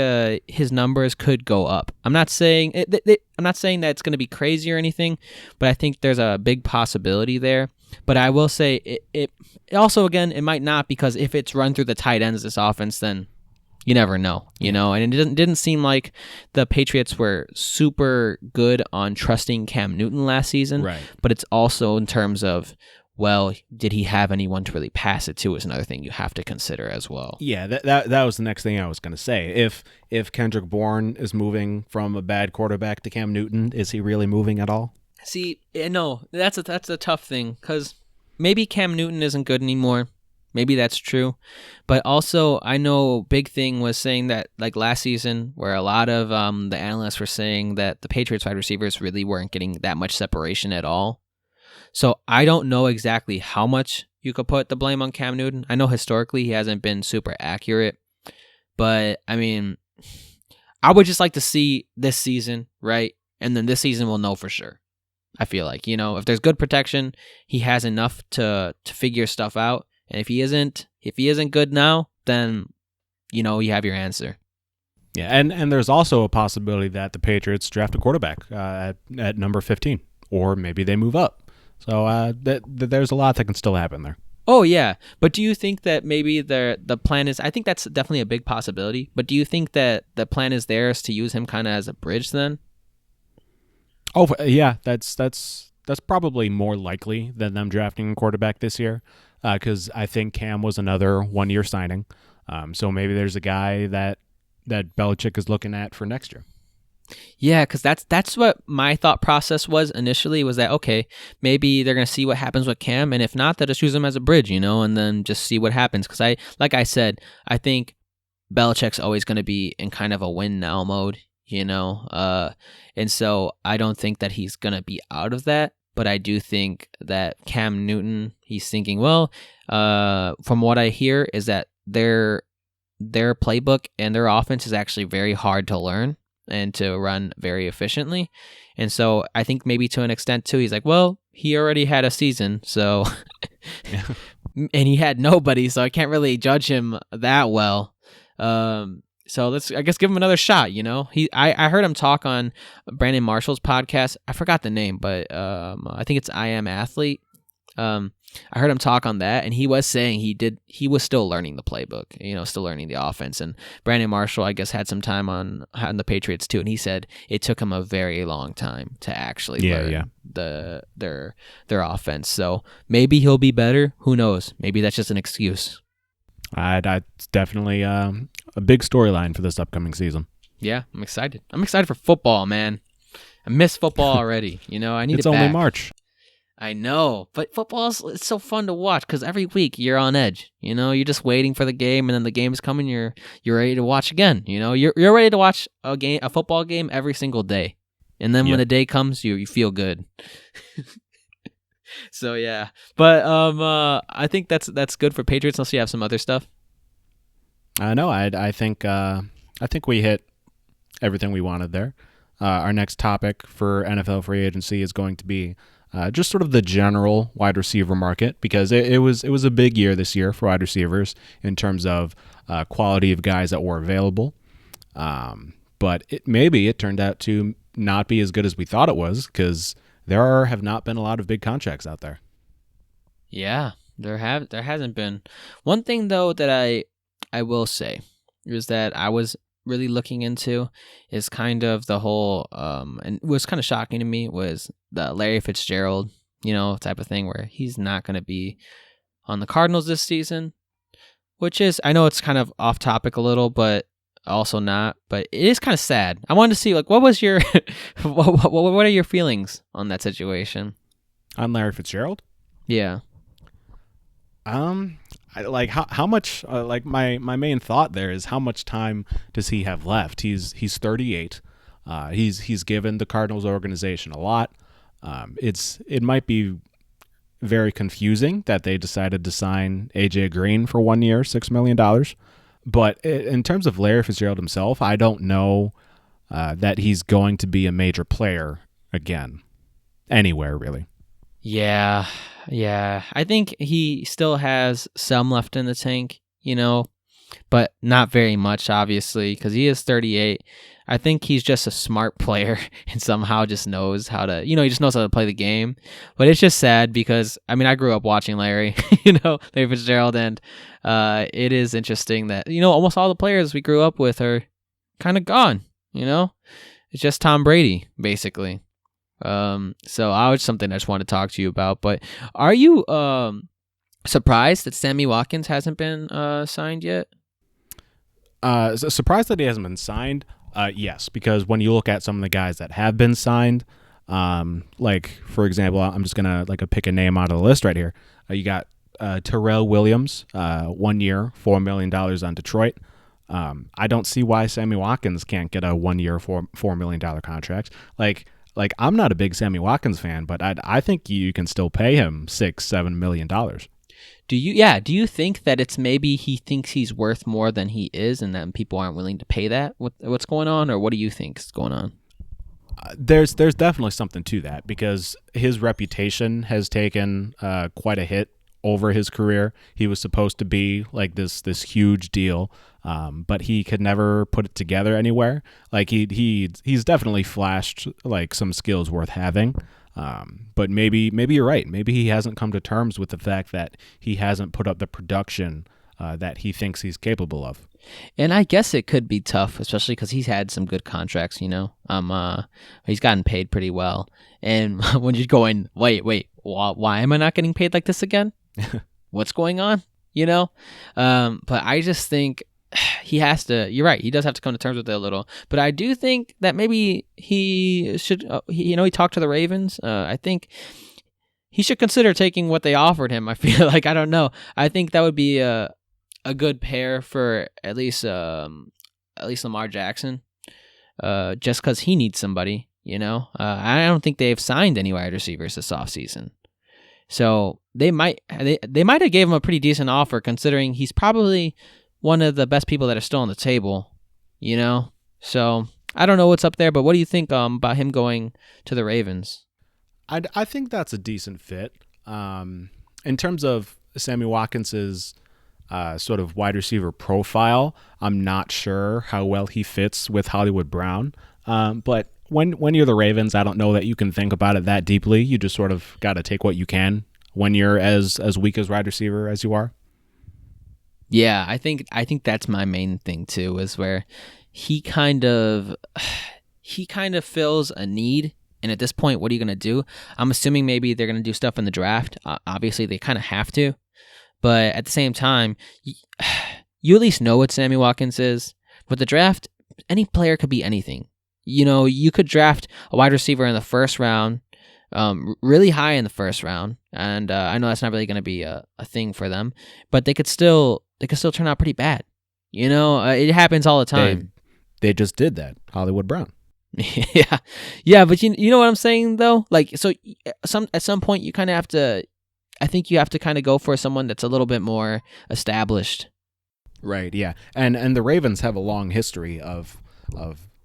his numbers could go up. I'm not saying I'm not saying that it's going to be crazy or anything, but I think there's a big possibility there. But I will say it also, again, it might not, because if it's run through the tight ends this offense, then you never know, And it didn't seem like the Patriots were super good on trusting Cam Newton last season. Right. But it's also in terms of, well, did he have anyone to really pass it to, is another thing you have to consider as well. Yeah, that was the next thing I was going to say. If Kendrick Bourne is moving from a bad quarterback to Cam Newton, is he really moving at all? See, no, that's a tough thing, because maybe Cam Newton isn't good anymore. Maybe that's true. But also, I know Big Thing was saying that, like, last season, where a lot of the analysts were saying that the Patriots wide receivers really weren't getting that much separation at all. So I don't know exactly how much you could put the blame on Cam Newton. I know historically he hasn't been super accurate. But, I mean, I would just like to see this season, right? And then this season we'll know for sure. I feel like, if there's good protection, he has enough to figure stuff out. And if he isn't good now, then, you have your answer. Yeah, and there's also a possibility that the Patriots draft a quarterback at number 15, or maybe they move up. So there's a lot that can still happen there. Oh, yeah. But do you think that maybe the plan is, I think that's definitely a big possibility, but do you think that the plan is there is to use him kind of as a bridge then? Oh, yeah, that's probably more likely than them drafting a quarterback this year, because I think Cam was another one-year signing. So maybe there's a guy that Belichick is looking at for next year. Yeah, because that's what my thought process was initially, was that, okay, maybe they're going to see what happens with Cam, and if not, they'll just use him as a bridge, and then just see what happens. Because like I said, I think Belichick's always going to be in kind of a win now mode, and so I don't think that he's going to be out of that. But I do think that Cam Newton, he's thinking, well, from what I hear is that their playbook and their offense is actually very hard to learn and to run very efficiently. And so I think maybe to an extent too, he's like, well, he already had a season, so and he had nobody, so I can't really judge him that well. So let's, I guess, give him another shot. I heard him talk on Brandon Marshall's podcast. I forgot the name, but I think it's I Am Athlete. I heard him talk on that, and he was saying he was still learning the playbook, still learning the offense. And Brandon Marshall, I guess, had some time on the Patriots too, and he said it took him a very long time to actually learn their offense. So maybe he'll be better. Who knows? Maybe that's just an excuse. It's definitely a big storyline for this upcoming season. Yeah, I'm excited. I'm excited for football, man. I miss football already. I need it back. It's only March. I know, but it's so fun to watch because every week you're on edge. You're just waiting for the game, and then the game's coming. You're ready to watch again. You're ready to watch a football game every single day, and then when the day comes, you feel good. So yeah, but I think that's good for Patriots. Unless you have some other stuff. No, I think we hit everything we wanted there. Our next topic for NFL free agency is going to be just sort of the general wide receiver market, because it was a big year this year for wide receivers in terms of quality of guys that were available. But it turned out to not be as good as we thought it was, because there have not been a lot of big contracts out there. Yeah, there hasn't been. One thing though that I will say is that I was really looking into is kind of the whole and it was kind of shocking to me, was the Larry Fitzgerald, type of thing, where he's not going to be on the Cardinals this season, which is, I know it's kind of off topic a little, but also not, but it is kind of sad. I wanted to see, like, what was your what are your feelings on that situation? On Larry Fitzgerald? Yeah. How much, my main thought there is, how much time does he have left? He's 38. He's given the Cardinals organization a lot. It might be very confusing that they decided to sign AJ Green for 1 year, $6 million. But in terms of Larry Fitzgerald himself, I don't know that he's going to be a major player again, anywhere really. Yeah. I think he still has some left in the tank. but not very much, obviously, because he is 38. I think he's just a smart player and somehow just knows how to, he just knows how to play the game. But it's just sad because, I grew up watching Larry, Larry Fitzgerald, and it is interesting that, almost all the players we grew up with are kind of gone, It's just Tom Brady, basically. So I was something I just wanted to talk to you about. But are you surprised that Sammy Watkins hasn't been signed yet? Surprised that he hasn't been signed. Yes, because when you look at some of the guys that have been signed, like for example, I'm just gonna pick a name out of the list right here. You got Terrell Williams, 1 year, $4 million on Detroit. I don't see why Sammy Watkins can't get a 1 year, $4 million contract. Like I'm not a big Sammy Watkins fan, but I think you can still pay him $6-7 million. Do you think that it's maybe he thinks he's worth more than he is, and that people aren't willing to pay that? What's going on, or what do you think is going on? There's definitely something to that, because his reputation has taken quite a hit over his career. He was supposed to be like this huge deal, but he could never put it together anywhere. Like he's definitely flashed like some skills worth having. But maybe you're right. Maybe he hasn't come to terms with the fact that he hasn't put up the production that he thinks he's capable of. And I guess it could be tough, especially because he's had some good contracts. He's gotten paid pretty well. And when you're going, wait, why am I not getting paid like this again? What's going on? But I just think he has to. You're right. He does have to come to terms with it a little. But I do think that maybe he should. He talked to the Ravens. I think he should consider taking what they offered him. I feel like, I don't know. I think that would be a good pair for at least Lamar Jackson. Just because he needs somebody. I don't think they've signed any wide receivers this offseason. So they might have gave him a pretty decent offer, considering he's probably one of the best people that are still on the table, So I don't know what's up there, but what do you think about him going to the Ravens? I think that's a decent fit. In terms of Sammy Watkins's sort of wide receiver profile, I'm not sure how well he fits with Hollywood Brown. But when you're the Ravens, I don't know that you can think about it that deeply. You just sort of got to take what you can when you're as weak as wide receiver as you are. Yeah, I think that's my main thing too, is where he kind of fills a need. And at this point, what are you going to do? I'm assuming maybe they're going to do stuff in the draft. Obviously, they kind of have to. But at the same time, you at least know what Sammy Watkins is. With the draft, any player could be anything. You could draft a wide receiver in the first round, really high in the first round. And I know that's not really going to be a thing for them. But they could still turn out pretty bad. It happens all the time. They just did that. Hollywood Brown. Yeah, but you know what I'm saying though? Like, so at some point you kind of have to. I think you have to kind of go for someone that's a little bit more established. Right. Yeah, and the Ravens have a long history of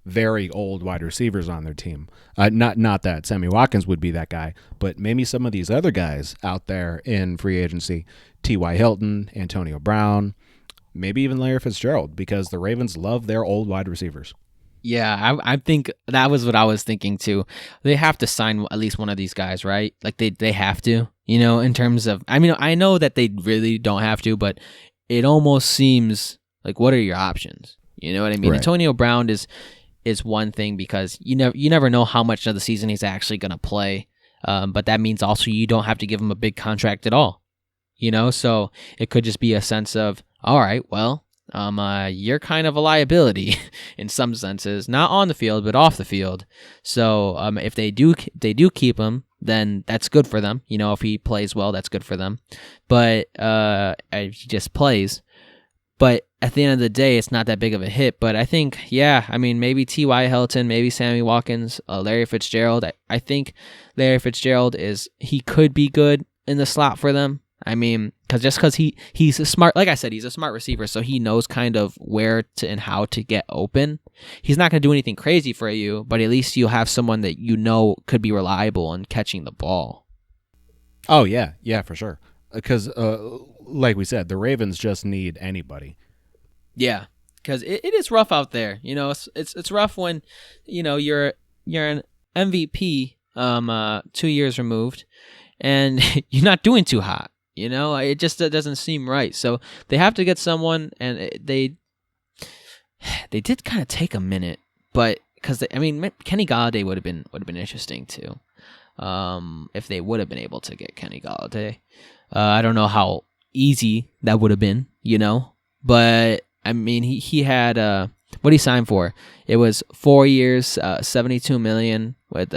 very old wide receivers on their team. Not that Sammy Watkins would be that guy, but maybe some of these other guys out there in free agency, T.Y. Hilton, Antonio Brown, maybe even Larry Fitzgerald, because the Ravens love their old wide receivers. Yeah, I think that was what I was thinking too. They have to sign at least one of these guys, right? Like they have to, in terms of, I know that they really don't have to, but it almost seems like, what are your options? You know what I mean? Right. Antonio Brown is one thing, because you never know how much of the season he's actually going to play. But that means also you don't have to give him a big contract at all. So it could just be a sense of, all right, well, you're kind of a liability in some senses, not on the field, but off the field. So if they do keep him, then that's good for them. If he plays well, that's good for them. But if he just plays. But at the end of the day, it's not that big of a hit. But I think, maybe T.Y. Hilton, maybe Sammy Watkins, Larry Fitzgerald. I think Larry Fitzgerald he could be good in the slot for them. Because he's a smart, like I said, he's a smart receiver, so he knows kind of where to and how to get open. He's not going to do anything crazy for you, but at least you'll have someone that could be reliable in catching the ball. Oh, yeah, for sure. Because, like we said, the Ravens just need anybody. Yeah, because it is rough out there. You know, it's rough when, you know, you're an MVP 2 years removed, and you're not doing too hot. You know, it just doesn't seem right. So they have to get someone, and they did kind of take a minute, but because Kenny Galladay would have been interesting too, if they would have been able to get Kenny Galladay. I don't know how easy that would have been, you know, but I mean he had what he signed for. It was 4 years, $72 million with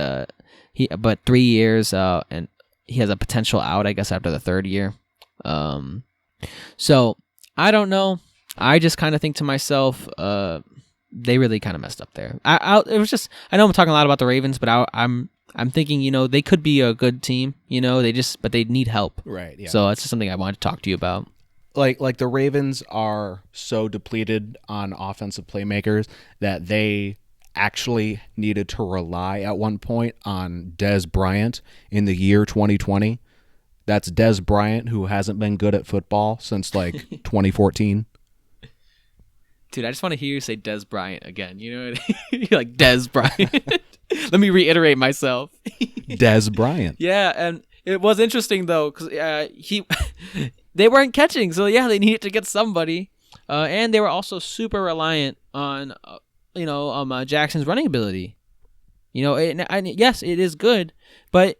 but 3 years, and he has a potential out, I guess, after the third year. So I don't know. I just kind of think to myself, they really kind of messed up there. It was just, I know I'm talking a lot about the Ravens, but I'm thinking, you know, they could be a good team. You know, but they need help. Right. Yeah. So that's just something I wanted to talk to you about. Like the Ravens are so depleted on offensive playmakers that they actually needed to rely at one point on Dez Bryant in the year 2020. That's Dez Bryant, who hasn't been good at football since like 2014. Dude, I just want to hear you say Dez Bryant again. You know what I mean? You're like, Dez Bryant. Let me reiterate myself. Dez Bryant. Yeah, and it was interesting, though, because they weren't catching. So, yeah, they needed to get somebody. And they were also super reliant on Jackson's running ability. You know, and yes, it is good, but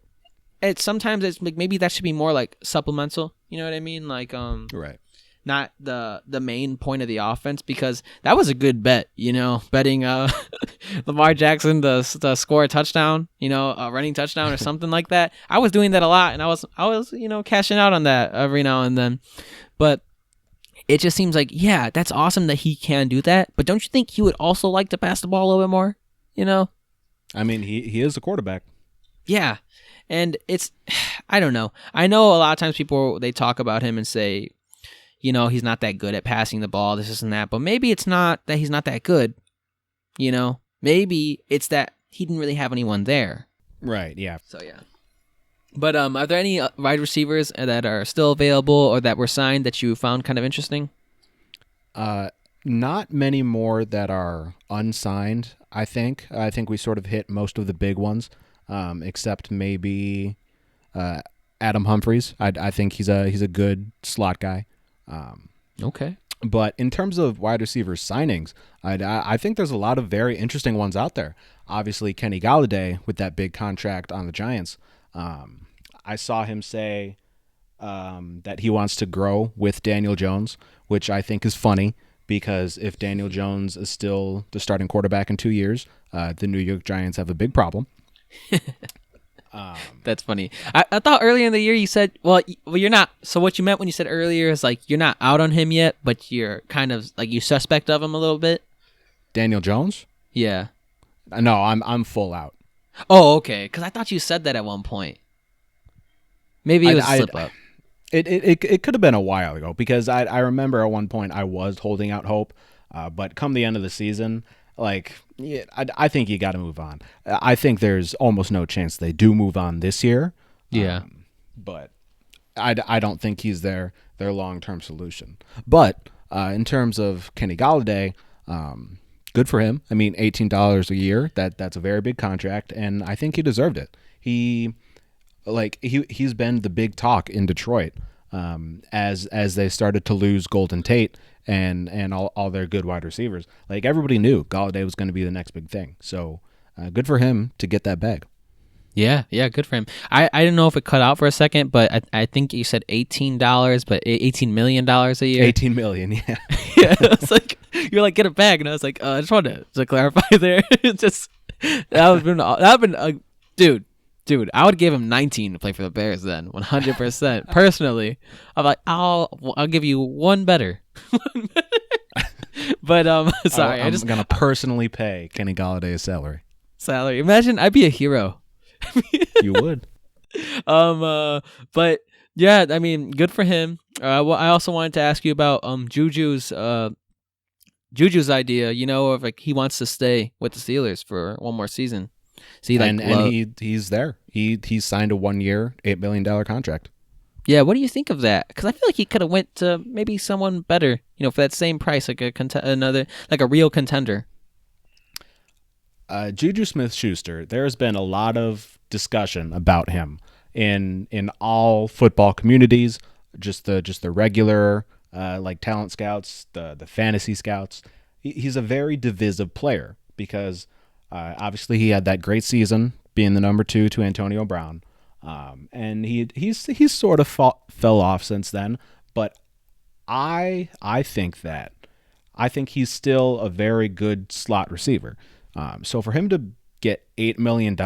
sometimes it's like maybe that should be more like supplemental. You know what I mean? Like right. Not the main point of the offense, because that was a good bet. You know, betting Lamar Jackson to score a touchdown, you know, a running touchdown or something like that. I was doing that a lot, and I was you know, cashing out on that every now and then, but. It just seems like, yeah, that's awesome that he can do that. But don't you think he would also like to pass the ball a little bit more? You know? I mean, he is a quarterback. Yeah. And I don't know. I know a lot of times they talk about him and say, you know, he's not that good at passing the ball, this and that. But maybe it's not that he's not that good. You know? Maybe it's that he didn't really have anyone there. Right, yeah. So, yeah. But are there any wide receivers that are still available or that were signed that you found kind of interesting? Not many more that are unsigned, I think. I think we sort of hit most of the big ones, except maybe Adam Humphries. I think he's a good slot guy. Okay. But in terms of wide receiver signings, I think there's a lot of very interesting ones out there. Obviously, Kenny Galladay with that big contract on the Giants. I saw him say that he wants to grow with Daniel Jones, which I think is funny because if Daniel Jones is still the starting quarterback in 2 years, the New York Giants have a big problem. That's funny. I thought earlier in the year you said, well, you're not. So what you meant when you said earlier is like you're not out on him yet, but you're kind of like you suspect of him a little bit. Daniel Jones? Yeah. No, I'm full out. Oh, okay. Because I thought you said that at one point. Maybe it was a slip up. It could have been a while ago because I remember at one point I was holding out hope, but come the end of the season, like yeah, I think you got to move on. I think there's almost no chance they do move on this year. Yeah, but I don't think he's their long-term solution. But in terms of Kenny Galladay, good for him. I mean, $18 a year, that's a very big contract, and I think he deserved it. He's been the big talk in Detroit as they started to lose Golden Tate and all their good wide receivers. Like everybody knew Galladay was going to be the next big thing. So good for him to get that bag. Yeah, good for him. I didn't know if it cut out for a second, but I think you said $18, but $18 million a year. $18 million, yeah. Yeah, it's like you're like get a bag, and I was like, I just wanted to clarify there. Just that would have been dude. I would give him 19 to play for the Bears then, 100%. Personally, I'm like, I'll give you one better. But sorry, I'm gonna personally pay Kenny Galladay his salary. Imagine I'd be a hero. You would. But yeah, I mean, good for him. Well, I also wanted to ask you about Juju's idea. You know, of like he wants to stay with the Steelers for one more season. See, like, and he's there. He's signed a 1 year, $8 million contract. Yeah, what do you think of that? Because I feel like he could have went to maybe someone better, for that same price, like a real contender. Juju Smith-Schuster, there's been a lot of discussion about him in all football communities, just the regular like talent scouts, the fantasy scouts. He's a very divisive player because obviously he had that great season being the number 2 to Antonio Brown, and he's sort of fell off since then. But I think he's still a very good slot receiver. So for him to get $8 million,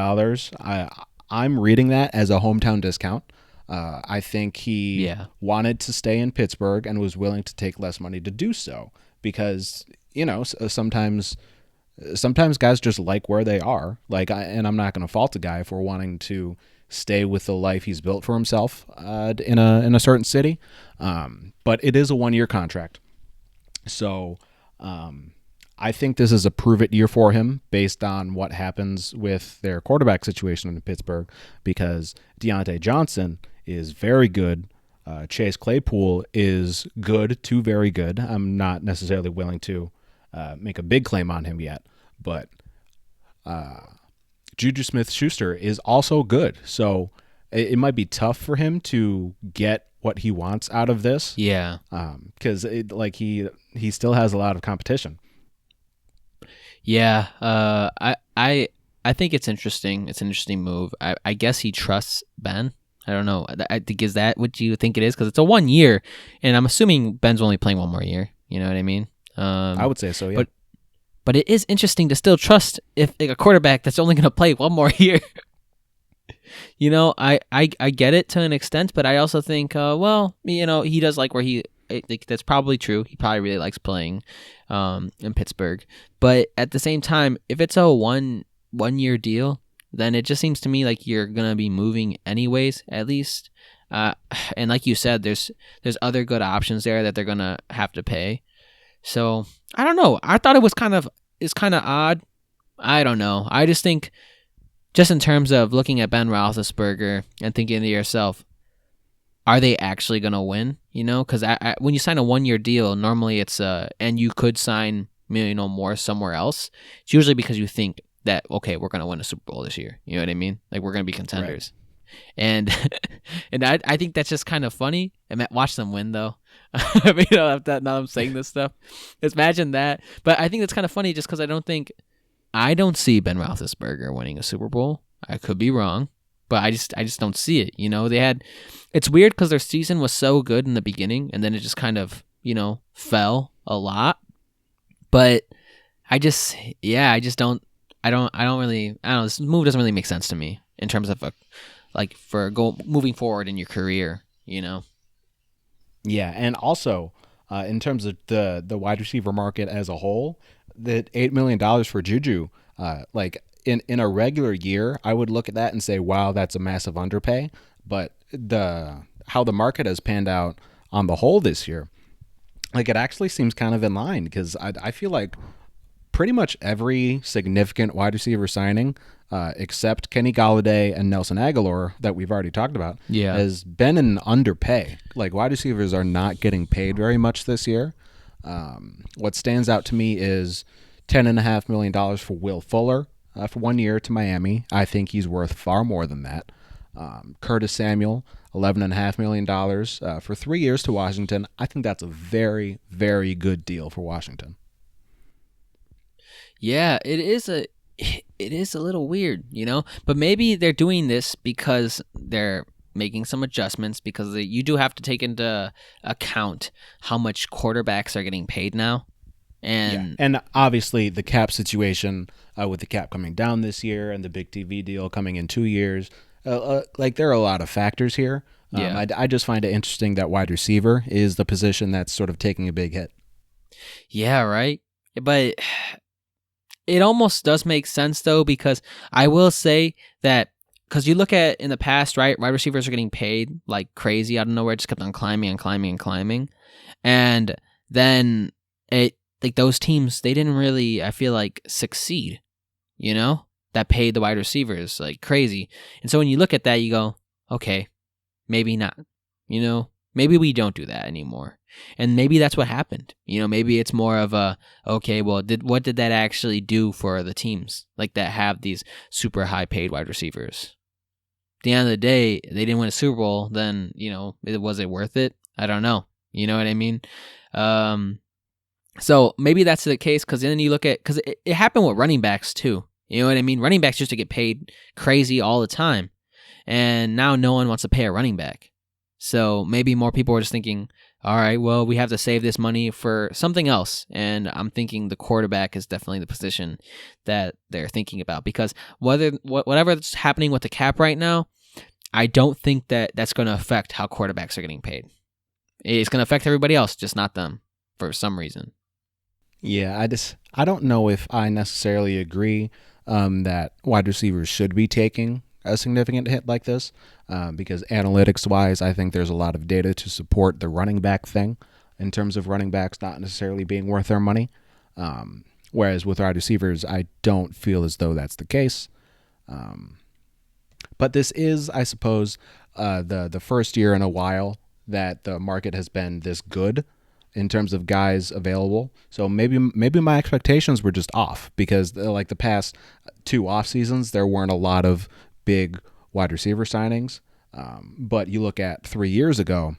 I'm reading that as a hometown discount. I think he wanted to stay in Pittsburgh and was willing to take less money to do so because sometimes guys just like where they are. And I'm not going to fault a guy for wanting to stay with the life he's built for himself in a certain city. But it is a 1-year contract, so I think this is a prove-it year for him based on what happens with their quarterback situation in Pittsburgh, because Deontay Johnson is very good. Chase Claypool is good to very good. I'm not necessarily willing to make a big claim on him yet, but Juju Smith-Schuster is also good. So it might be tough for him to get what he wants out of this. Yeah. Because he still has a lot of competition. Yeah. I think it's interesting. It's an interesting move. I guess he trusts Ben. I don't know. I think, is that what you think it is? Because it's a 1 year, and I'm assuming Ben's only playing 1 more year. You know what I mean? I would say so, yeah. But it is interesting to still trust if a quarterback that's only going to play 1 more year. I get it to an extent, but I also think, he does like where that's probably true. He probably really likes playing in Pittsburgh. But at the same time, if it's a one-year deal, then it just seems to me like you're going to be moving anyways, at least. And like you said, there's other good options there that they're going to have to pay. So, I don't know. I thought it's kind of odd. I don't know. I just think, just in terms of looking at Ben Roethlisberger and thinking to yourself, are they actually going to win? Because when you sign a 1-year deal, normally it's and you could sign more somewhere else. It's usually because you think that, okay, we're going to win a Super Bowl this year. You know what I mean? Like, we're going to be contenders. Right. And I think that's just kind of funny. And watch them win, though. Now I'm saying this stuff. Just imagine that. But I think that's kind of funny just because I don't see Ben Roethlisberger winning a Super Bowl. I could be wrong, but I just don't see it. It's weird because their season was so good in the beginning, and then it just kind of fell a lot. But I don't know. This move doesn't really make sense to me in terms of moving forward in your career. Yeah, and also in terms of the wide receiver market as a whole, that $8 million for Juju, in a regular year, I would look at that and say, wow, that's a massive underpay. But how the market has panned out on the whole this year, it actually seems kind of in line, because I feel like pretty much every significant wide receiver signing, except Kenny Golladay and Nelson Aguilar that we've already talked about, has been an underpay. Wide receivers are not getting paid very much this year. What stands out to me is $10.5 million for Will Fuller for 1 year to Miami. I think he's worth far more than that. Curtis Samuel, $11.5 million for 3 years to Washington. I think that's a very, very good deal for Washington. Yeah, it is a little weird, but maybe they're doing this because they're making some adjustments, because you do have to take into account how much quarterbacks are getting paid now. And obviously the cap situation, with the cap coming down this year and the big TV deal coming in 2 years, there are a lot of factors here. I just find it interesting that wide receiver is the position that's sort of taking a big hit. Yeah, right. But it almost does make sense, though, because I will say that, because you look at in the past, right, wide receivers are getting paid like crazy out of nowhere, just kept on climbing and climbing and climbing. And then those teams, they didn't really, I feel like, succeed, that paid the wide receivers like crazy. And so when you look at that, you go, okay, maybe not. Maybe we don't do that anymore. And maybe that's what happened. Maybe it's more of a, okay, well, what did that actually do for the teams like that have these super high paid wide receivers? At the end of the day, they didn't win a Super Bowl, then, was it worth it? I don't know. You know what I mean? So maybe that's the case, because then you look at, because it happened with running backs too. You know what I mean? Running backs used to get paid crazy all the time. And now no one wants to pay a running back. So maybe more people are just thinking, all right, well, we have to save this money for something else. And I'm thinking the quarterback is definitely the position that they're thinking about, because whatever's happening with the cap right now, I don't think that that's going to affect how quarterbacks are getting paid. It's going to affect everybody else, just not them, for some reason. Yeah, I don't know if I necessarily agree that wide receivers should be taking a significant hit like this, because analytics-wise, I think there's a lot of data to support the running back thing in terms of running backs not necessarily being worth their money. Whereas with wide receivers, I don't feel as though that's the case. But this is, I suppose, the first year in a while that the market has been this good in terms of guys available. So maybe my expectations were just off, because like the past 2 off seasons, there weren't a lot of big wide receiver signings. But you look at 3 years ago,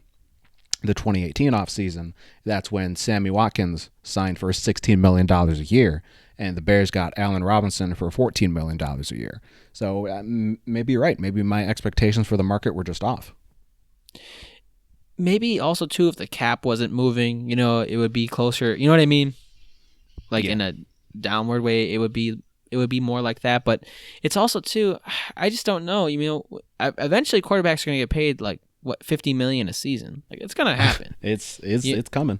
the 2018 offseason, that's when Sammy Watkins signed for $16 million a year, and the Bears got Allen Robinson for $14 million a year. So maybe you're right. Maybe my expectations for the market were just off. Maybe also, too, if the cap wasn't moving, it would be closer. You know what I mean? Like, in a downward way, it would be more like that. But it's also, too, I just don't know. Eventually quarterbacks are going to get paid like $50 million a season. Like, it's going to happen. It's coming.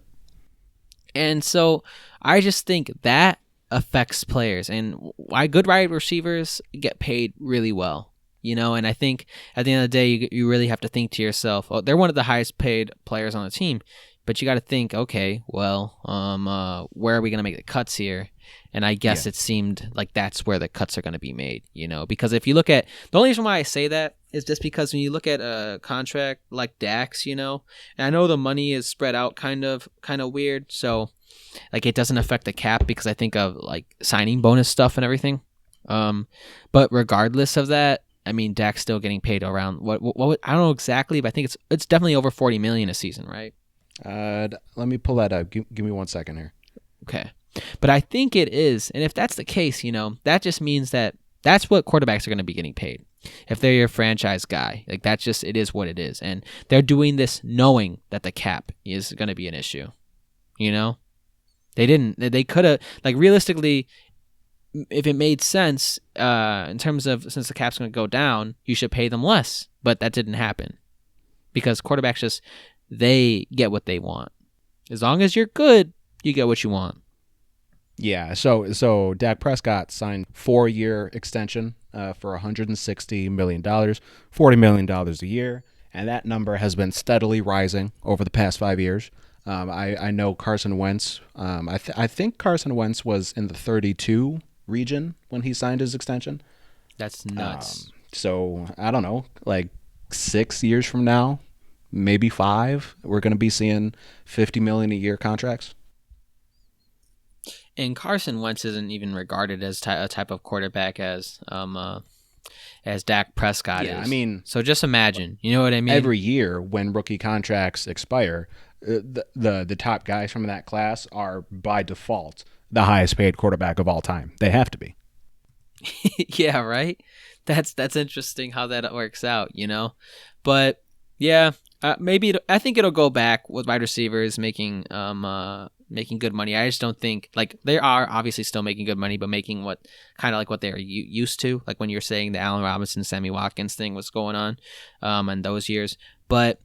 And so I just think that affects players, and why good wide receivers get paid really well. And I think at the end of the day, you really have to think to yourself, oh, they're one of the highest paid players on the team, but you got to think, okay, well, where are we going to make the cuts here? And I guess it seemed like that's where the cuts are going to be made, because if you look at, the only reason why I say that is just because when you look at a contract like Dak's, and I know the money is spread out kind of weird, so like it doesn't affect the cap because I think of like signing bonus stuff and everything. But regardless of that, I mean, Dak's still getting paid around what I don't know exactly, but I think it's definitely over $40 million a season, right? Let me pull that up. Give me 1 second here. Okay, but I think it is, and if that's the case, that just means that that's what quarterbacks are going to be getting paid if they're your franchise guy. Like it is what it is, and they're doing this knowing that the cap is going to be an issue. They could have, like, realistically, if it made sense in terms of, since the cap's going to go down, you should pay them less. But that didn't happen because quarterbacks they get what they want. As long as you're good, you get what you want. Yeah, so Dak Prescott signed 4-year extension for $160 million, $40 million a year, and that number has been steadily rising over the past 5 years. I know Carson Wentz. I think Carson Wentz was in the 32 region when he signed his extension. That's nuts. So I don't know, like 6 years from now, maybe 5, we're going to be seeing $50 million a year contracts. And Carson Wentz isn't even regarded as a type of quarterback as Dak Prescott is. I mean, so just imagine, you know what I mean? Every year when rookie contracts expire, the top guys from that class are by default the highest paid quarterback of all time. They have to be. Yeah, right? That's interesting how that works out, But yeah, maybe I think it'll go back with wide receivers making good money. I just don't think, like, they are obviously still making good money, but making what kind of like what they're used to, like when you're saying the Allen Robinson, Sammy Watkins thing was going on in those years. But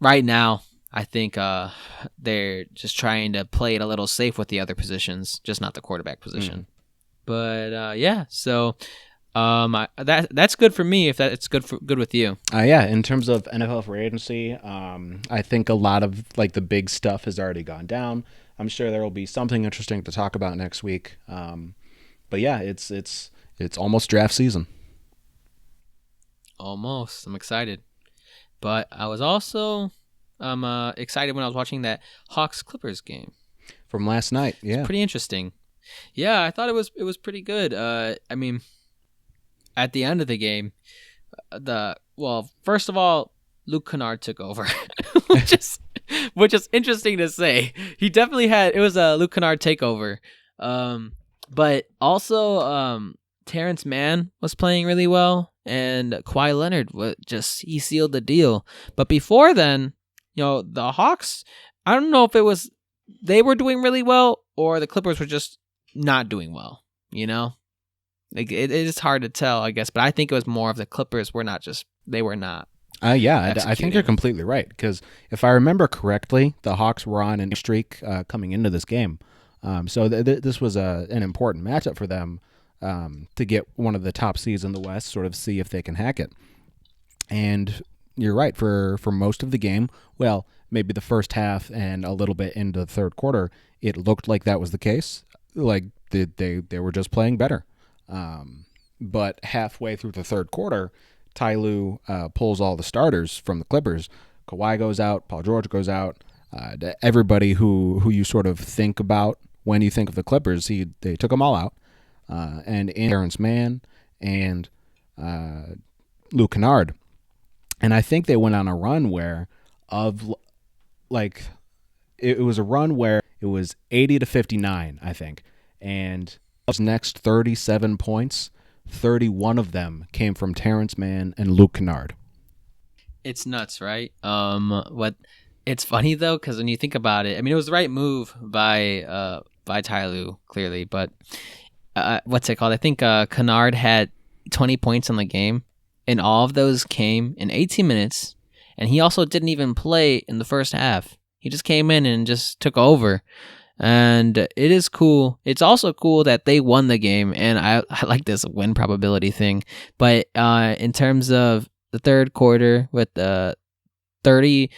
right now, I think they're just trying to play it a little safe with the other positions, just not the quarterback position. But yeah, so that's good for me. If it's good with you. Yeah, in terms of NFL free agency, I think a lot of like the big stuff has already gone down. I'm sure there will be something interesting to talk about next week. But yeah, it's almost draft season. Almost. I'm excited. But I was also excited when I was watching that Hawks Clippers game. From last night. Yeah. It's pretty interesting. Yeah, I thought it was pretty good. I mean, at the end of the game, first of all, Luke Kennard took over, which is interesting to say. He definitely it was a Luke Kennard takeover. But also Terrence Mann was playing really well, and Kawhi Leonard he sealed the deal. But before then, the Hawks, I don't know if it was they were doing really well or the Clippers were just not doing well, Like it is hard to tell, I guess, but I think it was more of the Clippers were not. Yeah, I think you're completely right, because if I remember correctly, the Hawks were on a streak coming into this game. So this was an important matchup for them to get one of the top seeds in the West, sort of see if they can hack it. And you're right, for most of the game, well, maybe the first half and a little bit into the third quarter, it looked like that was the case. Like they were just playing better. But halfway through the third quarter, Ty Lue pulls all the starters from the Clippers. Kawhi goes out, Paul George goes out. Everybody who you sort of think about when you think of the Clippers, they took them all out. And Terrence Mann and Luke Kennard. And I think they went on a run where it was a run where it was 80-59, I think. And those next 37 points, 31 of them came from Terrence Mann and Luke Kennard. It's nuts, right? It's funny though, because when you think about it, I mean, it was the right move by Ty Lue, clearly. But what's it called? I think Kennard had 20 points in the game, and all of those came in 18 minutes. And he also didn't even play in the first half. He just came in and just took over. And it is cool. It's also cool that they won the game, and I like this win probability thing. But in terms of the third quarter, with 3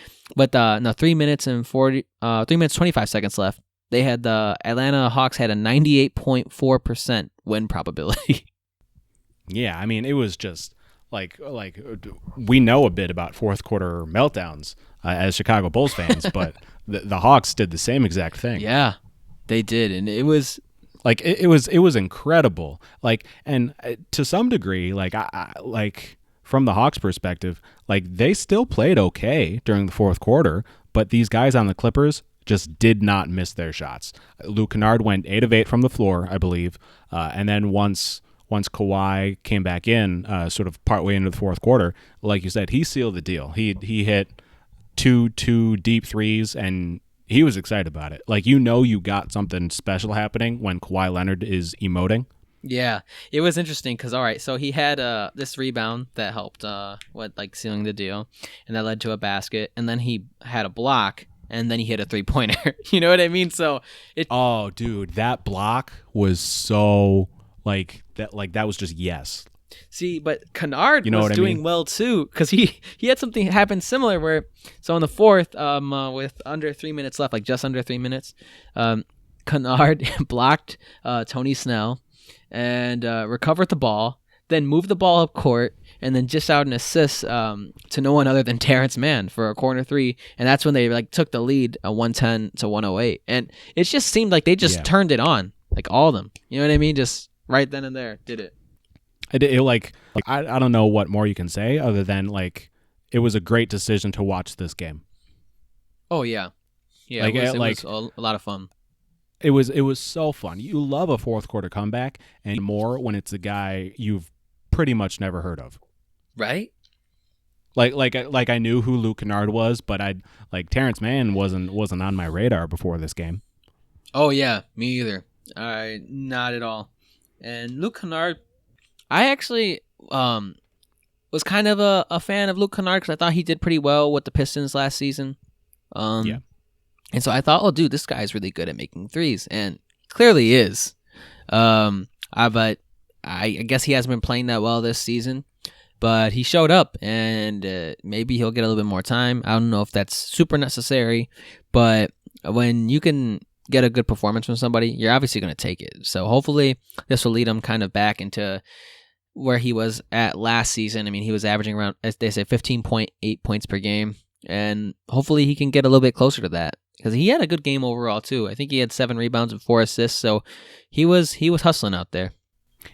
minutes 25 seconds left, they had the Atlanta Hawks had a 98.4% win probability. Yeah, I mean, it was just like we know a bit about fourth quarter meltdowns as Chicago Bulls fans, but the Hawks did the same exact thing. Yeah, they did, and it was like it was incredible. Like, and to some degree, like from the Hawks' perspective, like they still played okay during the fourth quarter, but these guys on the Clippers just did not miss their shots. Luke Kennard went 8 of 8 from the floor, I believe, and then once Kawhi came back in, sort of partway into the fourth quarter, like you said, he sealed the deal. He hit two deep threes, and he was excited about it. Like, you got something special happening when Kawhi Leonard is emoting. Yeah, it was interesting because, all right, so he had this rebound that helped sealing the deal, and that led to a basket, and then he had a block, and then he hit a 3-pointer. You know what I mean? So oh, dude, that block was so that was just yes. See, but Kennard was doing well too, because he had something happen similar where, so in the fourth, with under 3 minutes left, like just under 3 minutes, Kennard blocked Tony Snell and recovered the ball, then moved the ball up court, and then just out an assist to no one other than Terrence Mann for a corner 3, and that's when they took the lead 110-108, and it just seemed like they just turned it on, like all of them. You know what I mean? Just right then and there, did it. I don't know what more you can say other than it was a great decision to watch this game. Oh yeah, it was a lot of fun. It was so fun. You love a fourth quarter comeback, and more when it's a guy you've pretty much never heard of, right? Like I knew who Luke Kennard was, but Terrence Mann wasn't on my radar before this game. Oh yeah, me either. Not at all. And Luke Kennard, I actually was kind of a fan of Luke Kennard because I thought he did pretty well with the Pistons last season. Yeah. And so I thought, oh, dude, this guy's really good at making threes, and clearly is. But I guess he hasn't been playing that well this season, but he showed up, and maybe he'll get a little bit more time. I don't know if that's super necessary, but when you can get a good performance from somebody, you're obviously going to take it. So hopefully this will lead him kind of back into where he was at last season. I mean, he was averaging around, as they say, 15.8 points per game, and hopefully he can get a little bit closer to that because he had a good game overall too. I think he had 7 rebounds and 4 assists, so he was hustling out there.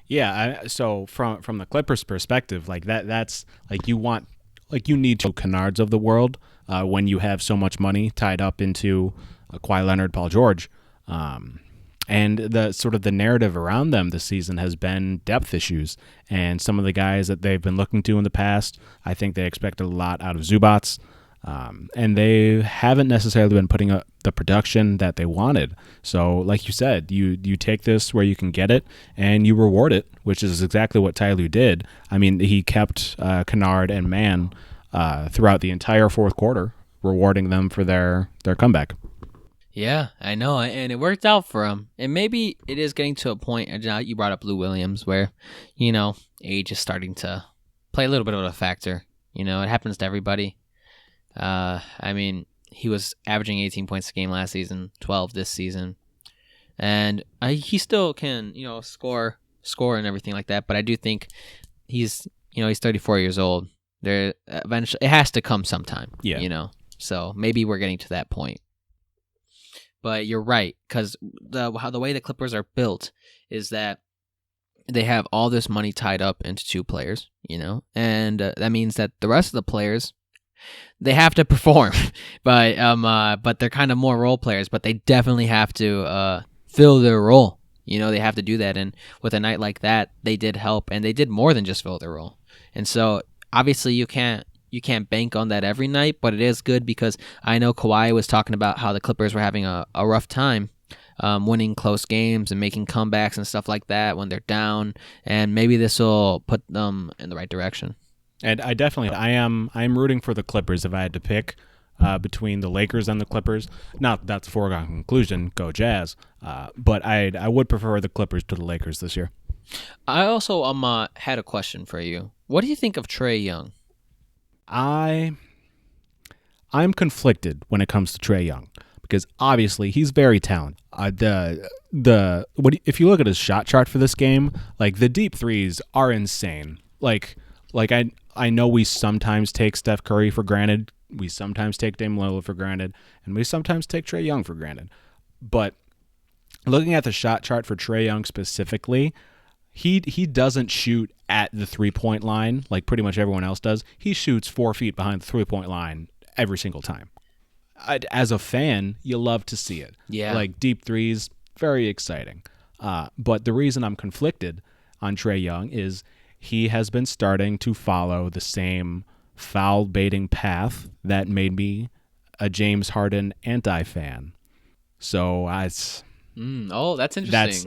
Yeah, so from the Clippers' perspective, like that's like you need to canards of the world when you have so much money tied up into Kawhi Leonard, Paul George, and the sort of the narrative around them this season has been depth issues, and some of the guys that they've been looking to in the past, I think they expected a lot out of Zubats. And they haven't necessarily been putting up the production that they wanted. So, like you said, you take this where you can get it, and you reward it, which is exactly what Ty Lue did. I mean, he kept Kennard and Mann throughout the entire fourth quarter, rewarding them for their comeback. Yeah, I know, and it worked out for him. And maybe it is getting to a point, and now you brought up Lou Williams, where, age is starting to play a little bit of a factor. It happens to everybody. I mean, he was averaging 18 points a game last season, 12 this season, and he still can, score and everything like that. But I do think he's 34 years old. There eventually it has to come sometime. Yeah. So maybe we're getting to that point. But you're right, because the way the Clippers are built is that they have all this money tied up into 2 players, and that means that the rest of the players, they have to perform, but they're kind of more role players. But they definitely have to fill their role. They have to do that. And with a night like that, they did help, and they did more than just fill their role. And so obviously you can't bank on that every night, but it is good because I know Kawhi was talking about how the Clippers were having a rough time winning close games and making comebacks and stuff like that when they're down, and maybe this will put them in the right direction. And I am rooting for the Clippers if I had to pick between the Lakers and the Clippers. Not that's a foregone conclusion, go Jazz. But I would prefer the Clippers to the Lakers this year. I also had a question for you. What do you think of Trae Young? I'm conflicted when it comes to Trae Young because obviously he's very talented. If you look at his shot chart for this game, like the deep threes are insane. Like I know we sometimes take Steph Curry for granted, we sometimes take Dame Lillard for granted, and we sometimes take Trae Young for granted. But looking at the shot chart for Trae Young specifically, he doesn't shoot at the 3-point line like pretty much everyone else does. He shoots 4 feet behind the 3-point line every single time. As a fan, you love to see it. Yeah. Like deep threes, very exciting. But the reason I'm conflicted on Trae Young is he has been starting to follow the same foul baiting path that made me a James Harden anti-fan. So that's interesting.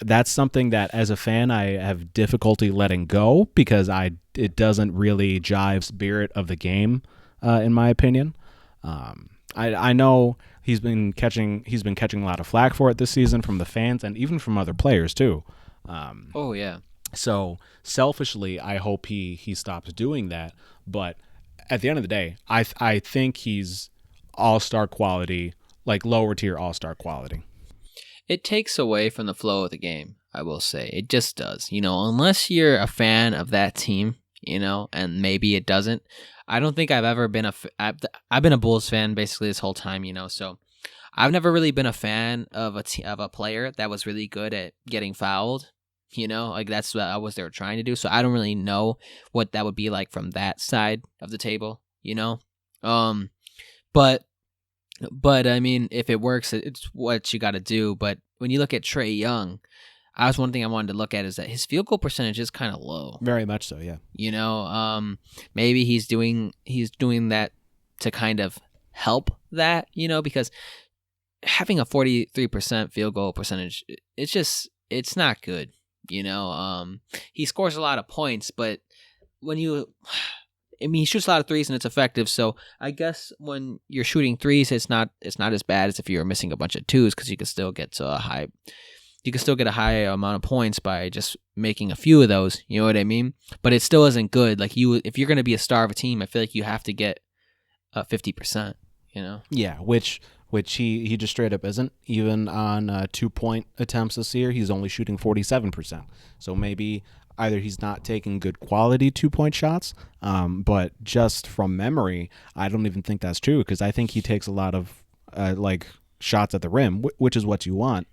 That's something that as a fan I have difficulty letting go because it doesn't really jive spirit of the game, in my opinion. I know he's been catching a lot of flack for it this season from the fans and even from other players too. Oh yeah. So selfishly, I hope he stops doing that. But at the end of the day, I think he's all-star quality, like lower tier all-star quality. It takes away from the flow of the game, I will say. It just does. Unless you're a fan of that team, and maybe it doesn't. I don't think I've ever been I've been a Bulls fan basically this whole time, so I've never really been a fan of a player that was really good at getting fouled. That's what they were trying to do. So I don't really know what that would be like from that side of the table, But I mean, if it works, it's what you got to do. But when you look at Trae Young, one thing I wanted to look at is that his field goal percentage is kind of low. Very much so, yeah. Maybe he's doing that to kind of help that, because having a 43% field goal percentage, it's not good. He scores a lot of points, but he shoots a lot of threes and it's effective. So I guess when you're shooting threes, it's not as bad as if you're missing a bunch of twos because you can still get a high amount of points by just making a few of those. You know what I mean? But it still isn't good. Like if you're going to be a star of a team, I feel like you have to get 50%. Yeah, which he just straight up isn't. Even on 2-point attempts this year, he's only shooting 47%. So maybe either he's not taking good quality 2-point shots, but just from memory, I don't even think that's true because I think he takes a lot of like shots at the rim, which is what you want.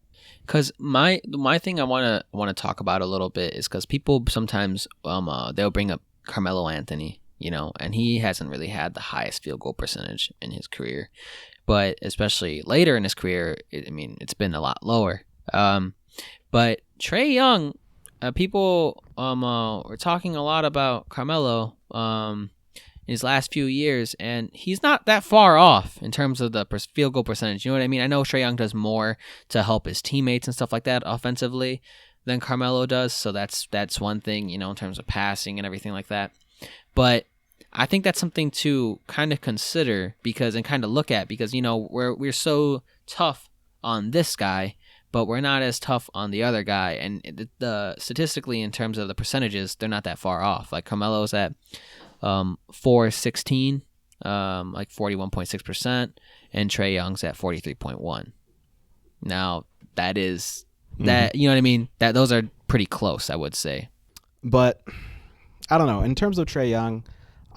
Because my thing I want to talk about a little bit is because people sometimes they'll bring up Carmelo Anthony, and he hasn't really had the highest field goal percentage in his career, but especially later in his career, it's been a lot lower. But Trae Young, people were talking a lot about Carmelo in his last few years, and he's not that far off in terms of the field goal percentage. You know what I mean? I know Trae Young does more to help his teammates and stuff like that offensively than Carmelo does, so that's one thing, in terms of passing and everything like that. But I think that's something to kind of consider and kind of look at because, we're so tough on this guy, but we're not as tough on the other guy. And statistically, in terms of the percentages, they're not that far off. Like Carmelo's at 416, like 41.6%, and Trae Young's at 43.1. Now that is that, you know what I mean? That those are pretty close, I would say. But I don't know. In terms of Trae Young,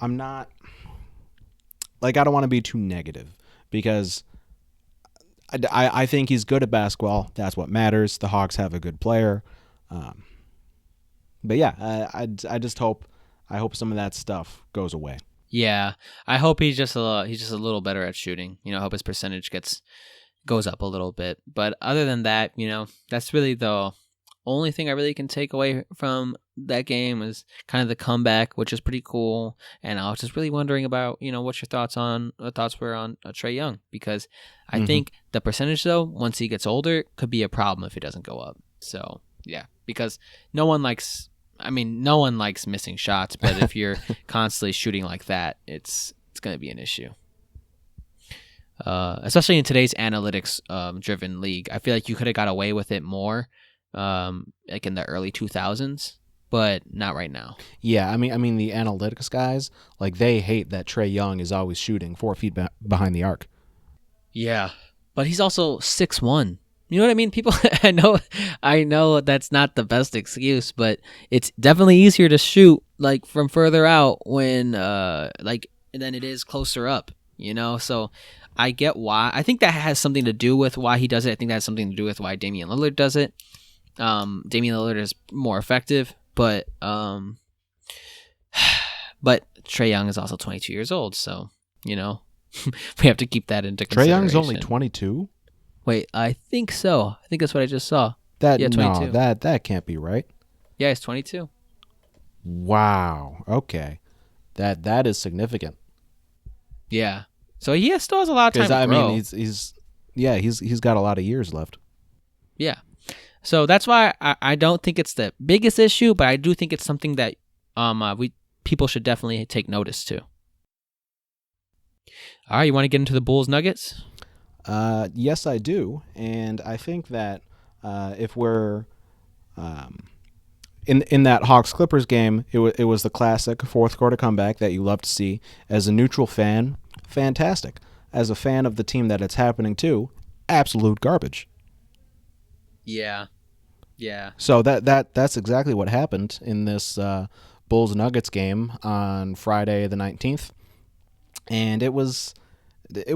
I'm not I don't want to be too negative because I think he's good at basketball. That's what matters. The Hawks have a good player. But yeah, I just hope some of that stuff goes away. Yeah, I hope he's just a little better at shooting. I hope his percentage goes up a little bit. But other than that, that's really the only thing I really can take away from that game is kind of the comeback, which is pretty cool. And I was just really wondering about, what your thoughts were on Trae Young, because I think the percentage, though, once he gets older, could be a problem if it doesn't go up. So, yeah, because no one likes missing shots, but if you're constantly shooting like that, it's going to be an issue. Especially in today's analytics driven league. I feel like you could have got away with it more like in the early 2000s, but not right now. Yeah, I mean the analytics guys, they hate that Trae Young is always shooting 4 feet behind the arc. Yeah, but he's also 6'1". You know what I mean? People, I know that's not the best excuse, but it's definitely easier to shoot from further out when than it is closer up. So I get why. I think that has something to do with why he does it. I think that has something to do with why Damian Lillard does it. Damian Lillard is more effective, but Trae Young is also 22 years old, so we have to keep that into consideration. Trae Young's only 22? Wait, I think so. I think that's what I just saw. 22. No, that can't be right. Yeah, he's 22. Wow. Okay, that is significant. Yeah. So he still has a lot of time to grow. He's got a lot of years left. Yeah. So that's why I don't think it's the biggest issue, but I do think it's something that people should definitely take notice to. All right, you want to get into the Bulls Nuggets? Yes, I do, and I think that if we're in that Hawks Clippers game, it was the classic fourth quarter comeback that you love to see. As a neutral fan, fantastic. As a fan of the team that it's happening to, absolute garbage. Yeah. So that's exactly what happened in this Bulls Nuggets game on Friday the 19th, and it was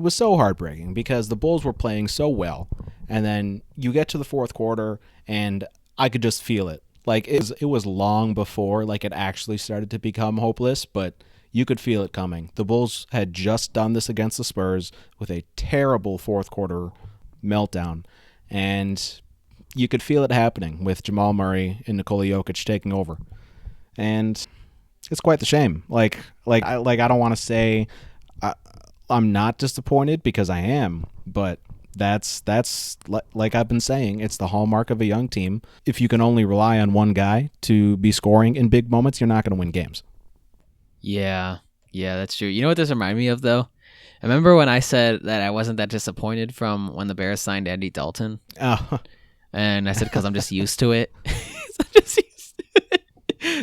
so heartbreaking because the Bulls were playing so well, and then you get to the fourth quarter, and I could just feel it. It was long before it actually started to become hopeless, but you could feel it coming. The Bulls had just done this against the Spurs with a terrible fourth quarter meltdown, and you could feel it happening with Jamal Murray and Nikola Jokic taking over, and it's quite the shame. I don't want to say I'm not disappointed because I am, but that's like I've been saying, it's the hallmark of a young team. If you can only rely on one guy to be scoring in big moments, you're not going to win games. Yeah, that's true. You know what this reminded me of, though? I remember when I said that I wasn't that disappointed from when the Bears signed Andy Dalton. Oh. And I said, because I'm just used to it. I'm just used to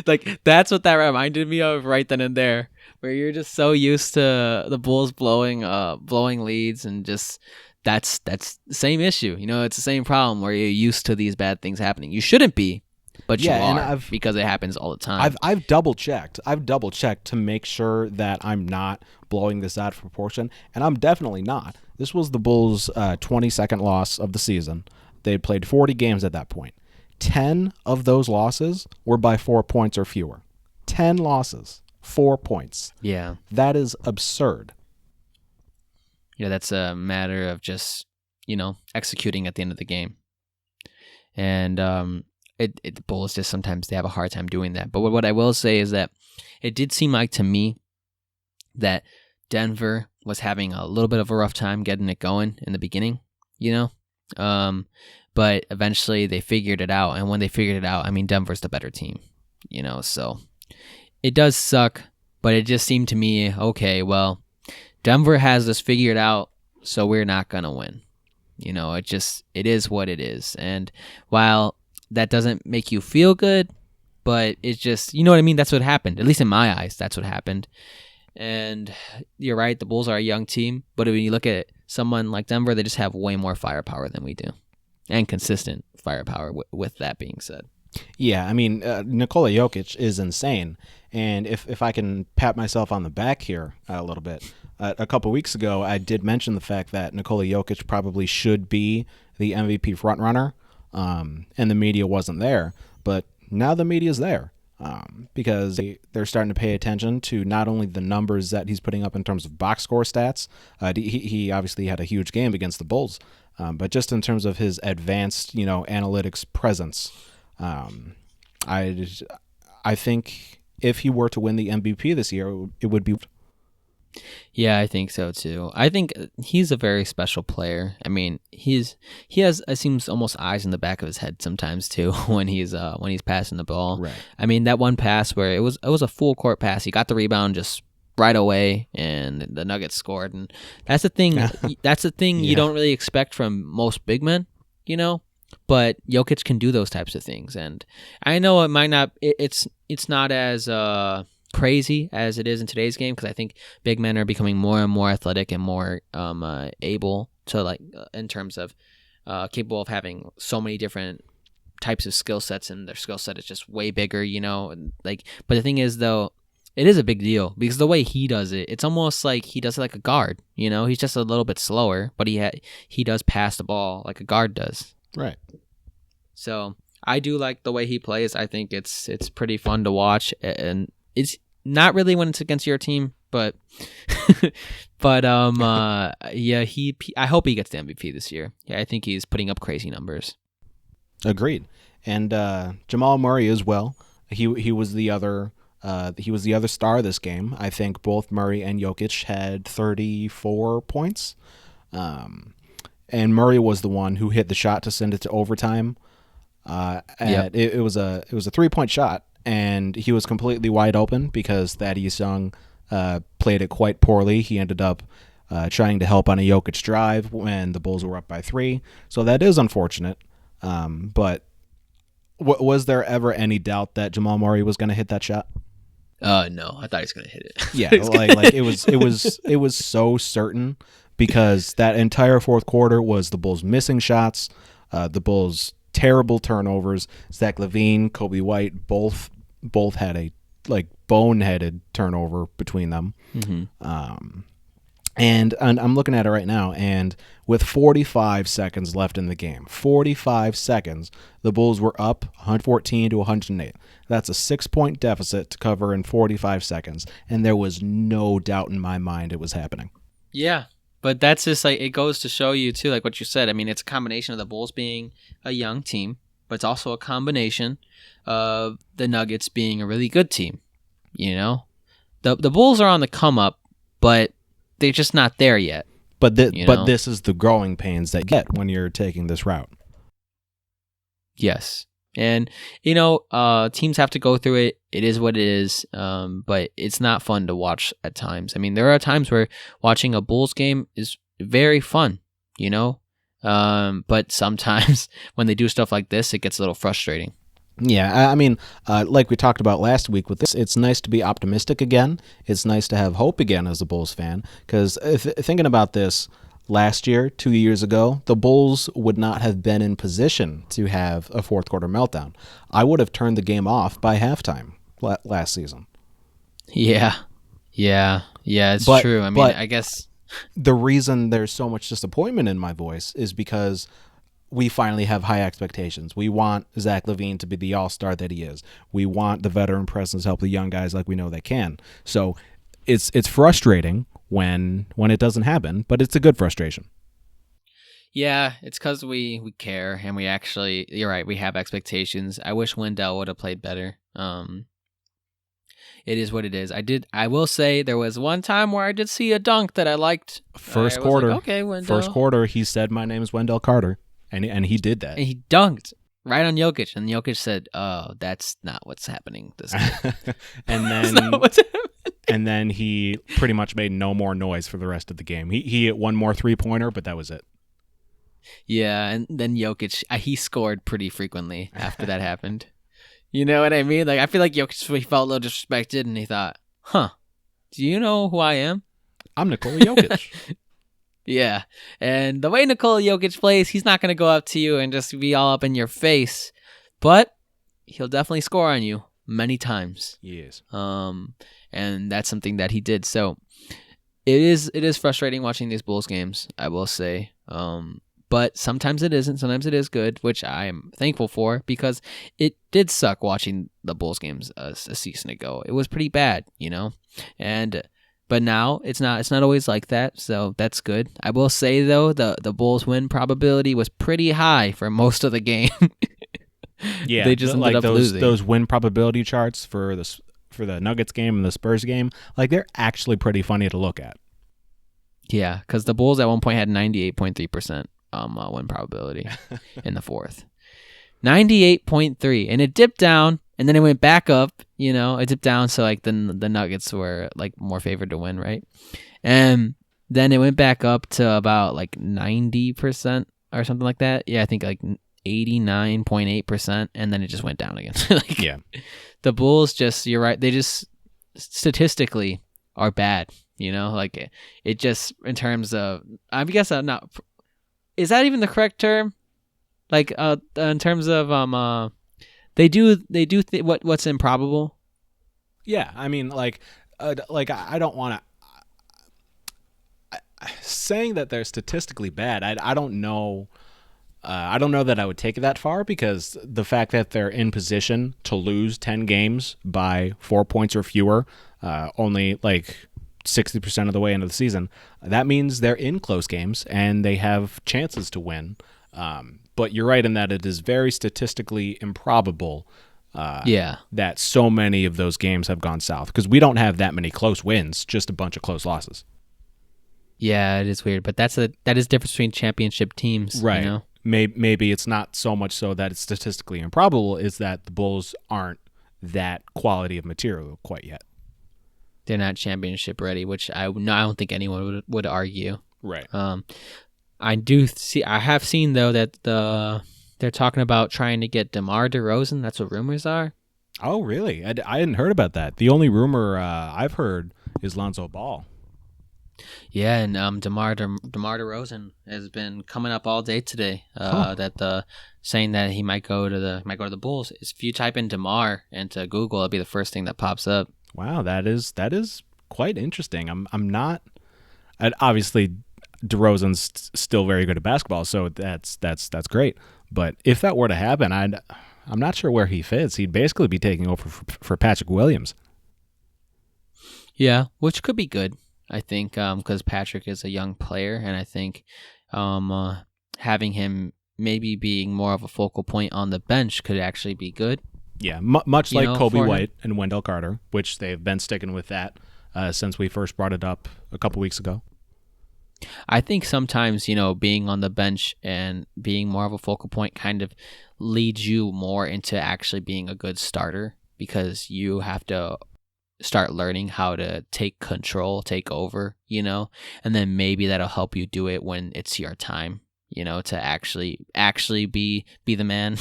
it. That's what that reminded me of right then and there, where you're just so used to the Bulls blowing leads, and just that's the same issue. It's the same problem where you're used to these bad things happening. You shouldn't be, but you and are because it happens all the time. I've double checked. I've double checked to make sure that I'm not blowing this out of proportion, and I'm definitely not. This was the Bulls' 22nd loss of the season. They had played 40 games at that point. 10 of those losses were by 4 points or fewer. 10 losses, 4 points. Yeah. That is absurd. Yeah, that's a matter of just, executing at the end of the game. And the Bulls just sometimes they have a hard time doing that. But what I will say is that it did seem like to me that Denver was having a little bit of a rough time getting it going in the beginning, but eventually they figured it out. And when they figured it out, Denver's the better team, so it does suck, but it just seemed to me, okay, well, Denver has this figured out, so we're not going to win. It is what it is. And while that doesn't make you feel good, but it's just, you know what I mean? That's what happened. At least in my eyes, that's what happened. And you're right, the Bulls are a young team, but when you look at someone like Denver, they just have way more firepower than we do, and consistent firepower, with that being said. Yeah, Nikola Jokic is insane. And if I can pat myself on the back here a little bit, a couple weeks ago, I did mention the fact that Nikola Jokic probably should be the MVP frontrunner, and the media wasn't there. But now the media's there. Because they're starting to pay attention to not only the numbers that he's putting up in terms of box score stats. He obviously had a huge game against the Bulls, but just in terms of his advanced, analytics presence, I think if he were to win the MVP this year, it would be. Yeah, I think so too. I think he's a very special player. He has, it seems, almost eyes in the back of his head sometimes too when he's passing the ball. Right. That one pass where it was a full court pass. He got the rebound just right away, and the Nuggets scored. And that's the thing. That's the thing you don't really expect from most big men, But Jokic can do those types of things, and I know it might not. It's not as crazy as it is in today's game, because I think big men are becoming more and more athletic and more able to, in terms of capable of having so many different types of skill sets, and their skill set is just way bigger, but the thing is, though, it is a big deal because the way he does it, it's almost like he does it like a guard, he's just a little bit slower, but he does pass the ball like a guard does. Right. So I do like the way he plays. I think it's pretty fun to watch, and it's not really when it's against your team, but yeah, I hope he gets the MVP this year. Yeah, I think he's putting up crazy numbers. Agreed. And Jamal Murray as well. He was the other star this game. I think both Murray and Jokic had 34 points. And Murray was the one who hit the shot to send it to overtime. It was a 3-point shot, and he was completely wide open because Thaddeus Young played it quite poorly. He ended up trying to help on a Jokic drive when the Bulls were up by 3. So that is unfortunate. But was there ever any doubt that Jamal Murray was going to hit that shot? No, I thought he was going to hit it. Yeah, it was so certain, because that entire fourth quarter was the Bulls missing shots, the Bulls terrible turnovers. Zach LaVine, Kobe White both had a boneheaded turnover between them. Mm-hmm. And I'm looking at it right now, and with 45 seconds left in the game, 45 seconds, the Bulls were up 114 to 108. That's a 6-point deficit to cover in 45 seconds, and there was no doubt in my mind it was happening. Yeah, but that's just it goes to show you too, like what you said. It's a combination of the Bulls being a young team, but it's also a combination of the Nuggets being a really good team. The Bulls are on the come up, but they're just not there yet. But this is the growing pains that you get when you're taking this route. Yes. And, teams have to go through it. It is what it is. But it's not fun to watch at times. There are times where watching a Bulls game is very fun, but sometimes when they do stuff like this, it gets a little frustrating. Yeah, like we talked about last week with this, it's nice to be optimistic again. It's nice to have hope again as a Bulls fan, because thinking about this, last year, 2 years ago, the Bulls would not have been in position to have a fourth quarter meltdown. I would have turned the game off by halftime last season. Yeah. It's But true. I mean, I guess the reason there's so much disappointment in my voice is because we finally have high expectations. We want Zach LaVine to be the all-star that he is. We want the veteran presence to help the young guys like we know they can. So it's frustrating when it doesn't happen, but it's a good frustration. Yeah, it's because we care and we actually, you're right, we have expectations. I wish Wendell would have played better. It is what it is. I will say there was one time where I did see a dunk that I liked. First quarter. Like, okay, Wendell. First quarter, he said, "My name is Wendell Carter," and he did that. And he dunked right on Jokic, and Jokic said, "Oh, that's not what's happening this game." And then that's not what's happening. And then he pretty much made no more noise for the rest of the game. He hit one more 3-pointer, but that was it. Yeah, and then Jokic, he scored pretty frequently after that happened. You know what I mean? Like, I feel like Jokic felt a little disrespected, and he thought, do you know who I am? I'm Nikola Jokic. Yeah, and the way Nikola Jokic plays, he's not going to go up to you and just be all up in your face, but he'll definitely score on you many times. Yes. And that's something that he did. So it is frustrating watching these Bulls games, I will say. But sometimes it isn't. Sometimes it is good, which I am thankful for, because it did suck watching the Bulls games a season ago. It was pretty bad, you know? But now it's not always like that, so that's good. I will say, though, the Bulls win probability was pretty high for most of the game. Yeah, they just ended up losing. Those win probability charts for the Nuggets game and the Spurs game, like, they're actually pretty funny to look at. Yeah, because the Bulls at one point had 98.3% win probability in the fourth. 98.3, and it dipped down, and then it went back up. You know, it dipped down, so like the Nuggets were like more favored to win, right? And then it went back up to about like 90% or something like that. Yeah, I think like 89.8%, and then it just went down again. Like, yeah, the Bulls just, you're right, they just statistically are bad. You know, like it just, in terms of, I guess I'm not. Is that even the correct term? Like, in terms of they do what's improbable. Yeah, I mean, like I don't want to saying that they're statistically bad. I don't know. I don't know that I would take it that far, because the fact that they're in position to lose 10 games by 4 points or fewer, only like 60% of the way into the season, that means they're in close games and they have chances to win. But you're right in that it is very statistically improbable that so many of those games have gone south, because we don't have that many close wins, just a bunch of close losses. Yeah, it is weird, but that is the difference between championship teams, right? You know? Maybe it's not so much so that it's statistically improbable, is that the Bulls aren't that quality of material quite yet. They're not championship ready, which I don't think anyone would argue. Right. I have seen, though, that they're talking about trying to get DeMar DeRozan. That's what rumors are. Oh, really? I hadn't heard about that. The only rumor I've heard is Lonzo Ball. Yeah, and DeMar DeRozan has been coming up all day today. Saying that he might go to the Bulls. If you type in DeMar into Google, it'll be the first thing that pops up. Wow, that is quite interesting. I'm not. Obviously, DeRozan's still very good at basketball, so that's great. But if that were to happen, I'm not sure where he fits. He'd basically be taking over for Patrick Williams. Yeah, which could be good, I think, because Patrick is a young player, and I think having him maybe being more of a focal point on the bench could actually be good. Yeah, much like Kobe White and Wendell Carter, which they've been sticking with that since we first brought it up a couple weeks ago. I think sometimes, being on the bench and being more of a focal point kind of leads you more into actually being a good starter, because you have to start learning how to take control, take over, and then maybe that'll help you do it when it's your time, to actually be the man,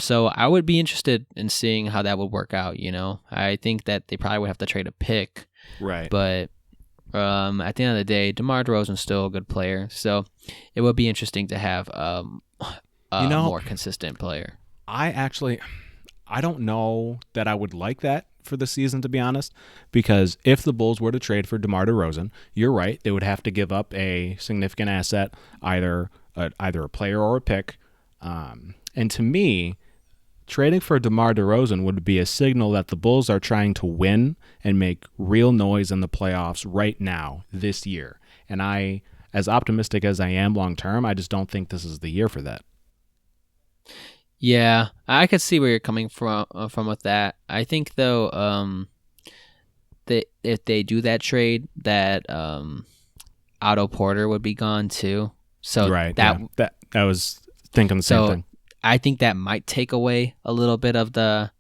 So I would be interested in seeing how that would work out, I think that they probably would have to trade a pick. Right. But At the end of the day, DeMar DeRozan's still a good player, so it would be interesting to have a more consistent player. I don't know that I would like that for the season, to be honest, because if the Bulls were to trade for DeMar DeRozan, you're right, they would have to give up a significant asset, either a player or a pick. And to me, trading for DeMar DeRozan would be a signal that the Bulls are trying to win and make real noise in the playoffs right now, this year. And as optimistic as I am long term, I just don't think this is the year for that. Yeah, I could see where you're coming from with that. I think though, that if they do that trade, that Otto Porter would be gone too. So right, that I was thinking the same thing. I think that might take away a little bit of the,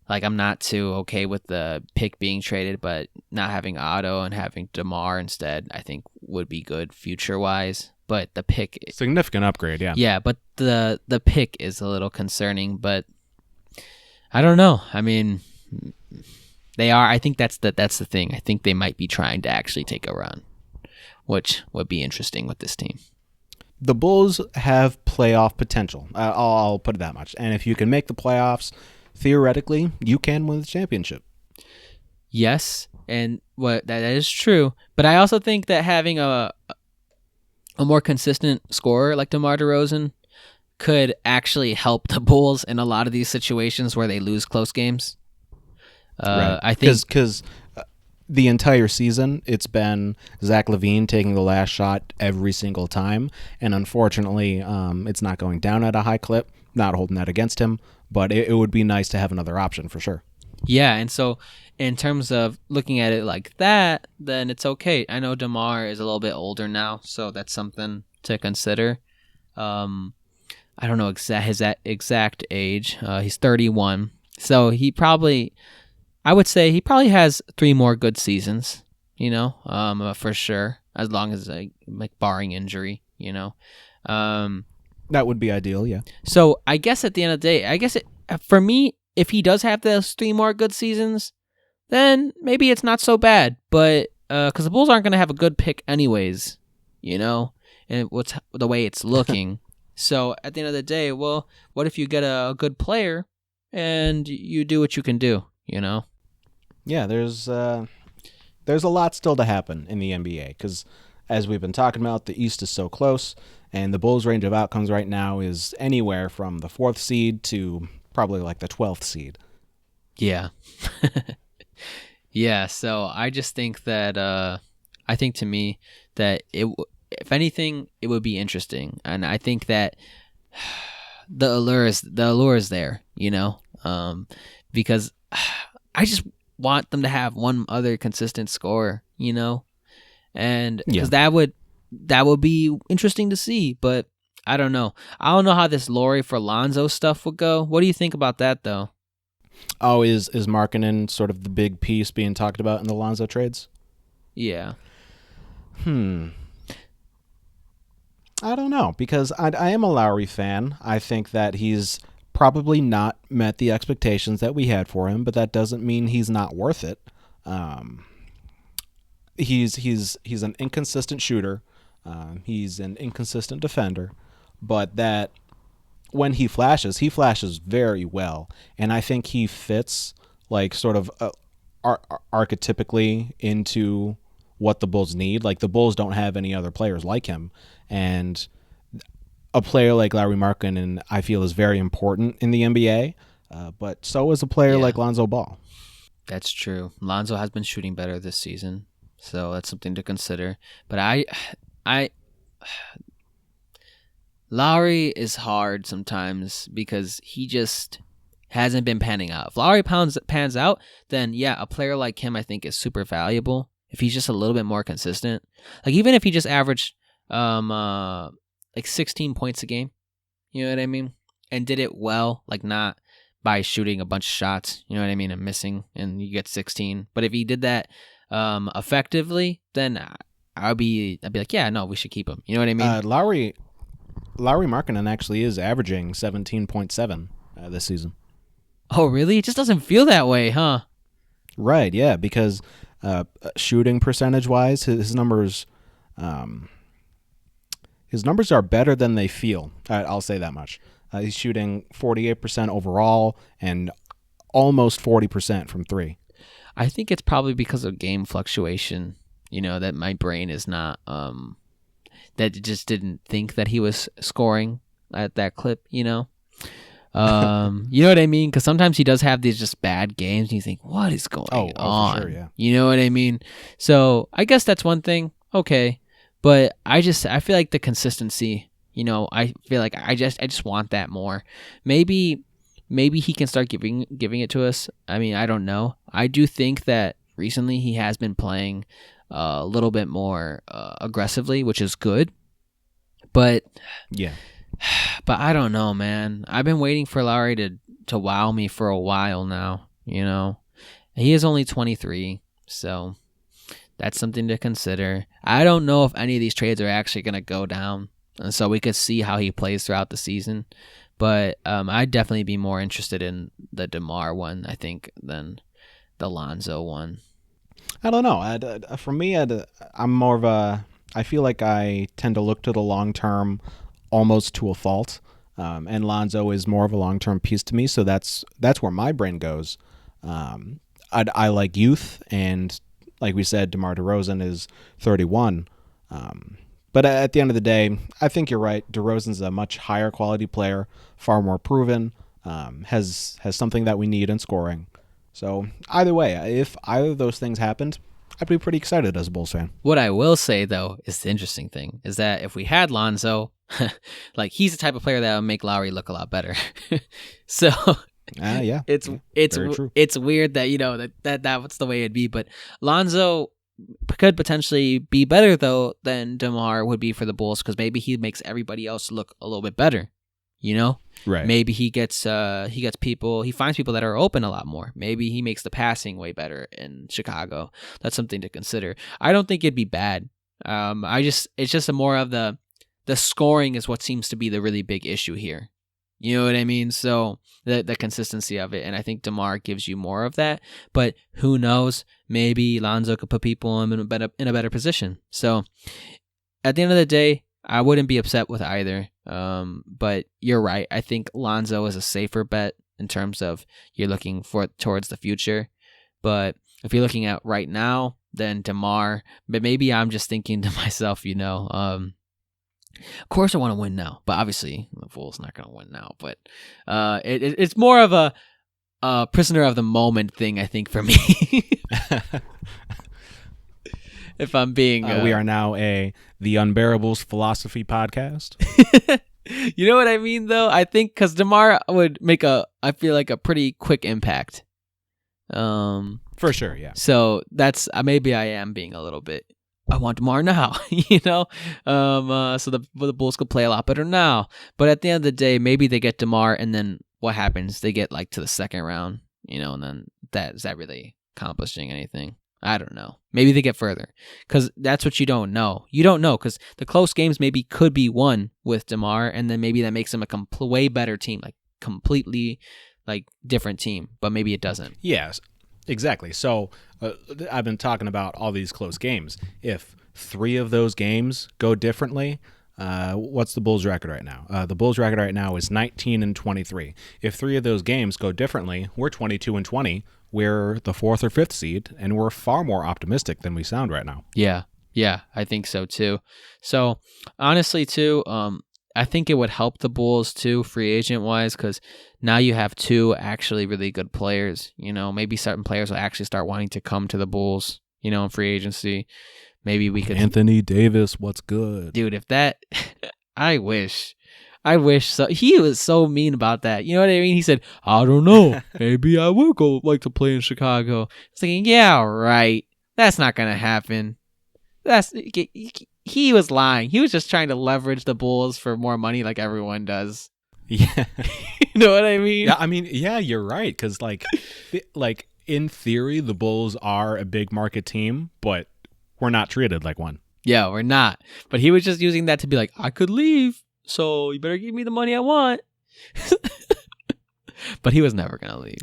like, I'm not too okay with the pick being traded, but not having Otto and having DeMar instead, I think would be good future wise. But the pick, significant upgrade, yeah. Yeah, but the pick is a little concerning. But I don't know. I mean, they are. I think that's the thing. I think they might be trying to actually take a run, which would be interesting with this team. The Bulls have playoff potential. I'll put it that much. And if you can make the playoffs, theoretically, you can win the championship. Yes, and that is true. But I also think that having a more consistent scorer like DeMar DeRozan could actually help the Bulls in a lot of these situations where they lose close games. Right. I think because the entire season, it's been Zach LaVine taking the last shot every single time, and unfortunately, it's not going down at a high clip. Not holding that against him, but it would be nice to have another option for sure. Yeah, and so in terms of looking at it like that, then it's okay. I know DeMar is a little bit older now, so that's something to consider. I don't know his exact age. He's 31, so I would say he probably has 3 more good seasons, for sure, as long as like barring injury, That would be ideal, yeah. So I guess at the end of the day, for me, if he does have those 3 more good seasons, then maybe it's not so bad. But because the Bulls aren't going to have a good pick anyways, and what's the way it's looking. So at the end of the day, well, what if you get a good player and you do what you can do, Yeah, there's a lot still to happen in the NBA because, as we've been talking about, the East is so close, and the Bulls' range of outcomes right now is anywhere from the 4th seed to probably like the 12th seed. Yeah. Yeah, so I just think that I think to me that if anything, it would be interesting, and I think that the allure is there, because I just want them to have one other consistent scorer, and because that would be interesting to see. But I don't know. I don't know how this Lauri for Lonzo stuff would go. What do you think about that, though? Oh, is Markkanen sort of the big piece being talked about in the Lonzo trades? Yeah. I don't know, because I am a Lowry fan. I think that he's probably not met the expectations that we had for him, but that doesn't mean he's not worth it. He's an inconsistent shooter. He's an inconsistent defender, but that when he flashes very well, and I think he fits like sort of archetypically into what the Bulls need. Like the Bulls don't have any other players like him, and a player like Lauri Markkanen, I feel, is very important in the NBA, but so is a player like Lonzo Ball. That's true. Lonzo has been shooting better this season, so that's something to consider. But Lauri is hard sometimes because he just hasn't been panning out. If Lauri pans out, then yeah, a player like him I think is super valuable. If he's just a little bit more consistent, like even if he just averaged like 16 points a game, you know what I mean, and did it well, like not by shooting a bunch of shots, you know what I mean, and missing, and you get 16. But if he did that effectively, then I'd be like, yeah, no, we should keep him. You know what I mean? Lauri Markkanen actually is averaging 17.7 this season. Oh, really? It just doesn't feel that way, huh? Right, yeah, because Shooting percentage wise, his numbers are better than they feel. I'll say that much. He's shooting 48% overall and almost 40% from three. I think it's probably because of game fluctuation, that my brain is not, that it just didn't think that he was scoring at that clip, You know what I mean? Because sometimes he does have these just bad games and you think, what is going on? For sure, yeah. You know what I mean? So I guess that's one thing. Okay. But I feel like the consistency, I feel like I just want that more. Maybe he can start giving it to us. I mean, I don't know. I do think that recently he has been playing a little bit more aggressively, which is good. But yeah, but I don't know, man. I've been waiting for Lowry to wow me for a while now. He is only 23, so that's something to consider. I don't know if any of these trades are actually going to go down, and so we could see how he plays throughout the season. But I'd definitely be more interested in the DeMar one, I think, than the Lonzo one. I don't know. For me, I'm more of a... I feel like I tend to look to the long term almost to a fault. And Lonzo is more of a long-term piece to me, so that's where my brain goes. I like youth, and like we said, DeMar DeRozan is 31. But at the end of the day, I think you're right. DeRozan's a much higher quality player, far more proven, has something that we need in scoring. So either way, if either of those things happened, I'd be pretty excited as a Bulls fan. What I will say, though, is the interesting thing, is that if we had Lonzo, like, he's the type of player that would make Lowry look a lot better. So yeah, it's true. It's weird that, that's the way it'd be, but Lonzo could potentially be better, though, than DeMar would be for the Bulls, because maybe he makes everybody else look a little bit better. Right. Maybe he finds people that are open a lot more. Maybe he makes the passing way better in Chicago. That's something to consider. I don't think it'd be bad. It's just more of the scoring is what seems to be the really big issue here. You know what I mean? So the consistency of it, and I think DeMar gives you more of that. But who knows? Maybe Lonzo could put people in a better position. So at the end of the day, I wouldn't be upset with either. But you're right. I think Lonzo is a safer bet in terms of you're looking towards the future. But if you're looking at right now, then DeMar. But maybe I'm just thinking to myself, of course I want to win now. But obviously the Bulls not going to win now. But it's more of a prisoner of the moment thing, I think, for me. If I'm being... we are now the Unbearables Philosophy podcast. You know what I mean, though? I think because DeMar would make I feel like a pretty quick impact. For sure, yeah. So that's... maybe I am being a little bit... I want DeMar now, so the Bulls could play a lot better now. But at the end of the day, maybe they get DeMar, and then what happens? They get to the second round, and then is that really accomplishing anything? I don't know. Maybe they get further, because that's what you don't know. You don't know, because the close games maybe could be won with DeMar, and then maybe that makes them a way better team, completely different team. But maybe it doesn't. Yes, exactly. So I've been talking about all these close games. If 3 of those games go differently, what's the Bulls' record right now? The Bulls' record right now is 19-23. If 3 of those games go differently, we're 22-20. We're the 4th or 5th seed, and we're far more optimistic than we sound right now. Yeah, I think so too. So honestly, too, I think it would help the Bulls too, free agent wise, because now you have 2 actually really good players. Maybe certain players will actually start wanting to come to the Bulls. In free agency. Maybe we could... Anthony Davis, what's good? Dude, if that... I wish so. He was so mean about that. You know what I mean? He said, I don't know. Maybe I would to play in Chicago. I was thinking, yeah, right. That's not going to happen. He was lying. He was just trying to leverage the Bulls for more money like everyone does. Yeah. You know what I mean? Yeah, I mean, yeah, you're right. Because, in theory, the Bulls are a big market team, but we're not treated like one. Yeah, we're not. But he was just using that to be like, I could leave, so you better give me the money I want. But he was never going to leave.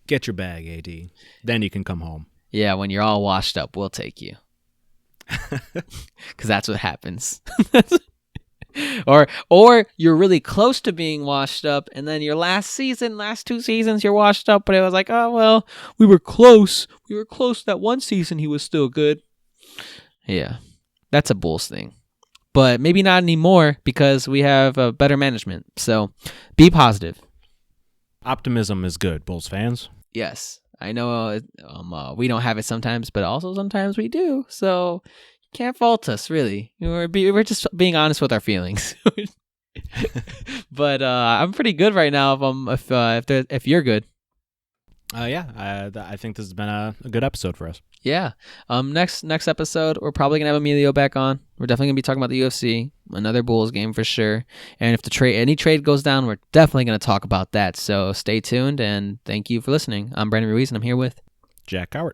Get your bag, AD. Then you can come home. Yeah, when you're all washed up, we'll take you. Because that's what happens. Or you're really close to being washed up, and then your last 2 seasons, you're washed up, but it was like, oh, well, we were close. We were close that one season he was still good. Yeah, that's a Bulls thing. But maybe not anymore because we have a better management. So be positive. Optimism is good, Bulls fans. Yes, I know we don't have it sometimes, but also sometimes we do. So you can't fault us, really. We're just being honest with our feelings. But I'm pretty good right now. If you're good. I think this has been a good episode for us. Yeah. Next episode, we're probably gonna have Emilio back on. We're definitely gonna be talking about the UFC, another Bulls game for sure. And if any trade goes down, we're definitely gonna talk about that. So stay tuned and thank you for listening. I'm Brandon Ruiz and I'm here with Jack Cowart.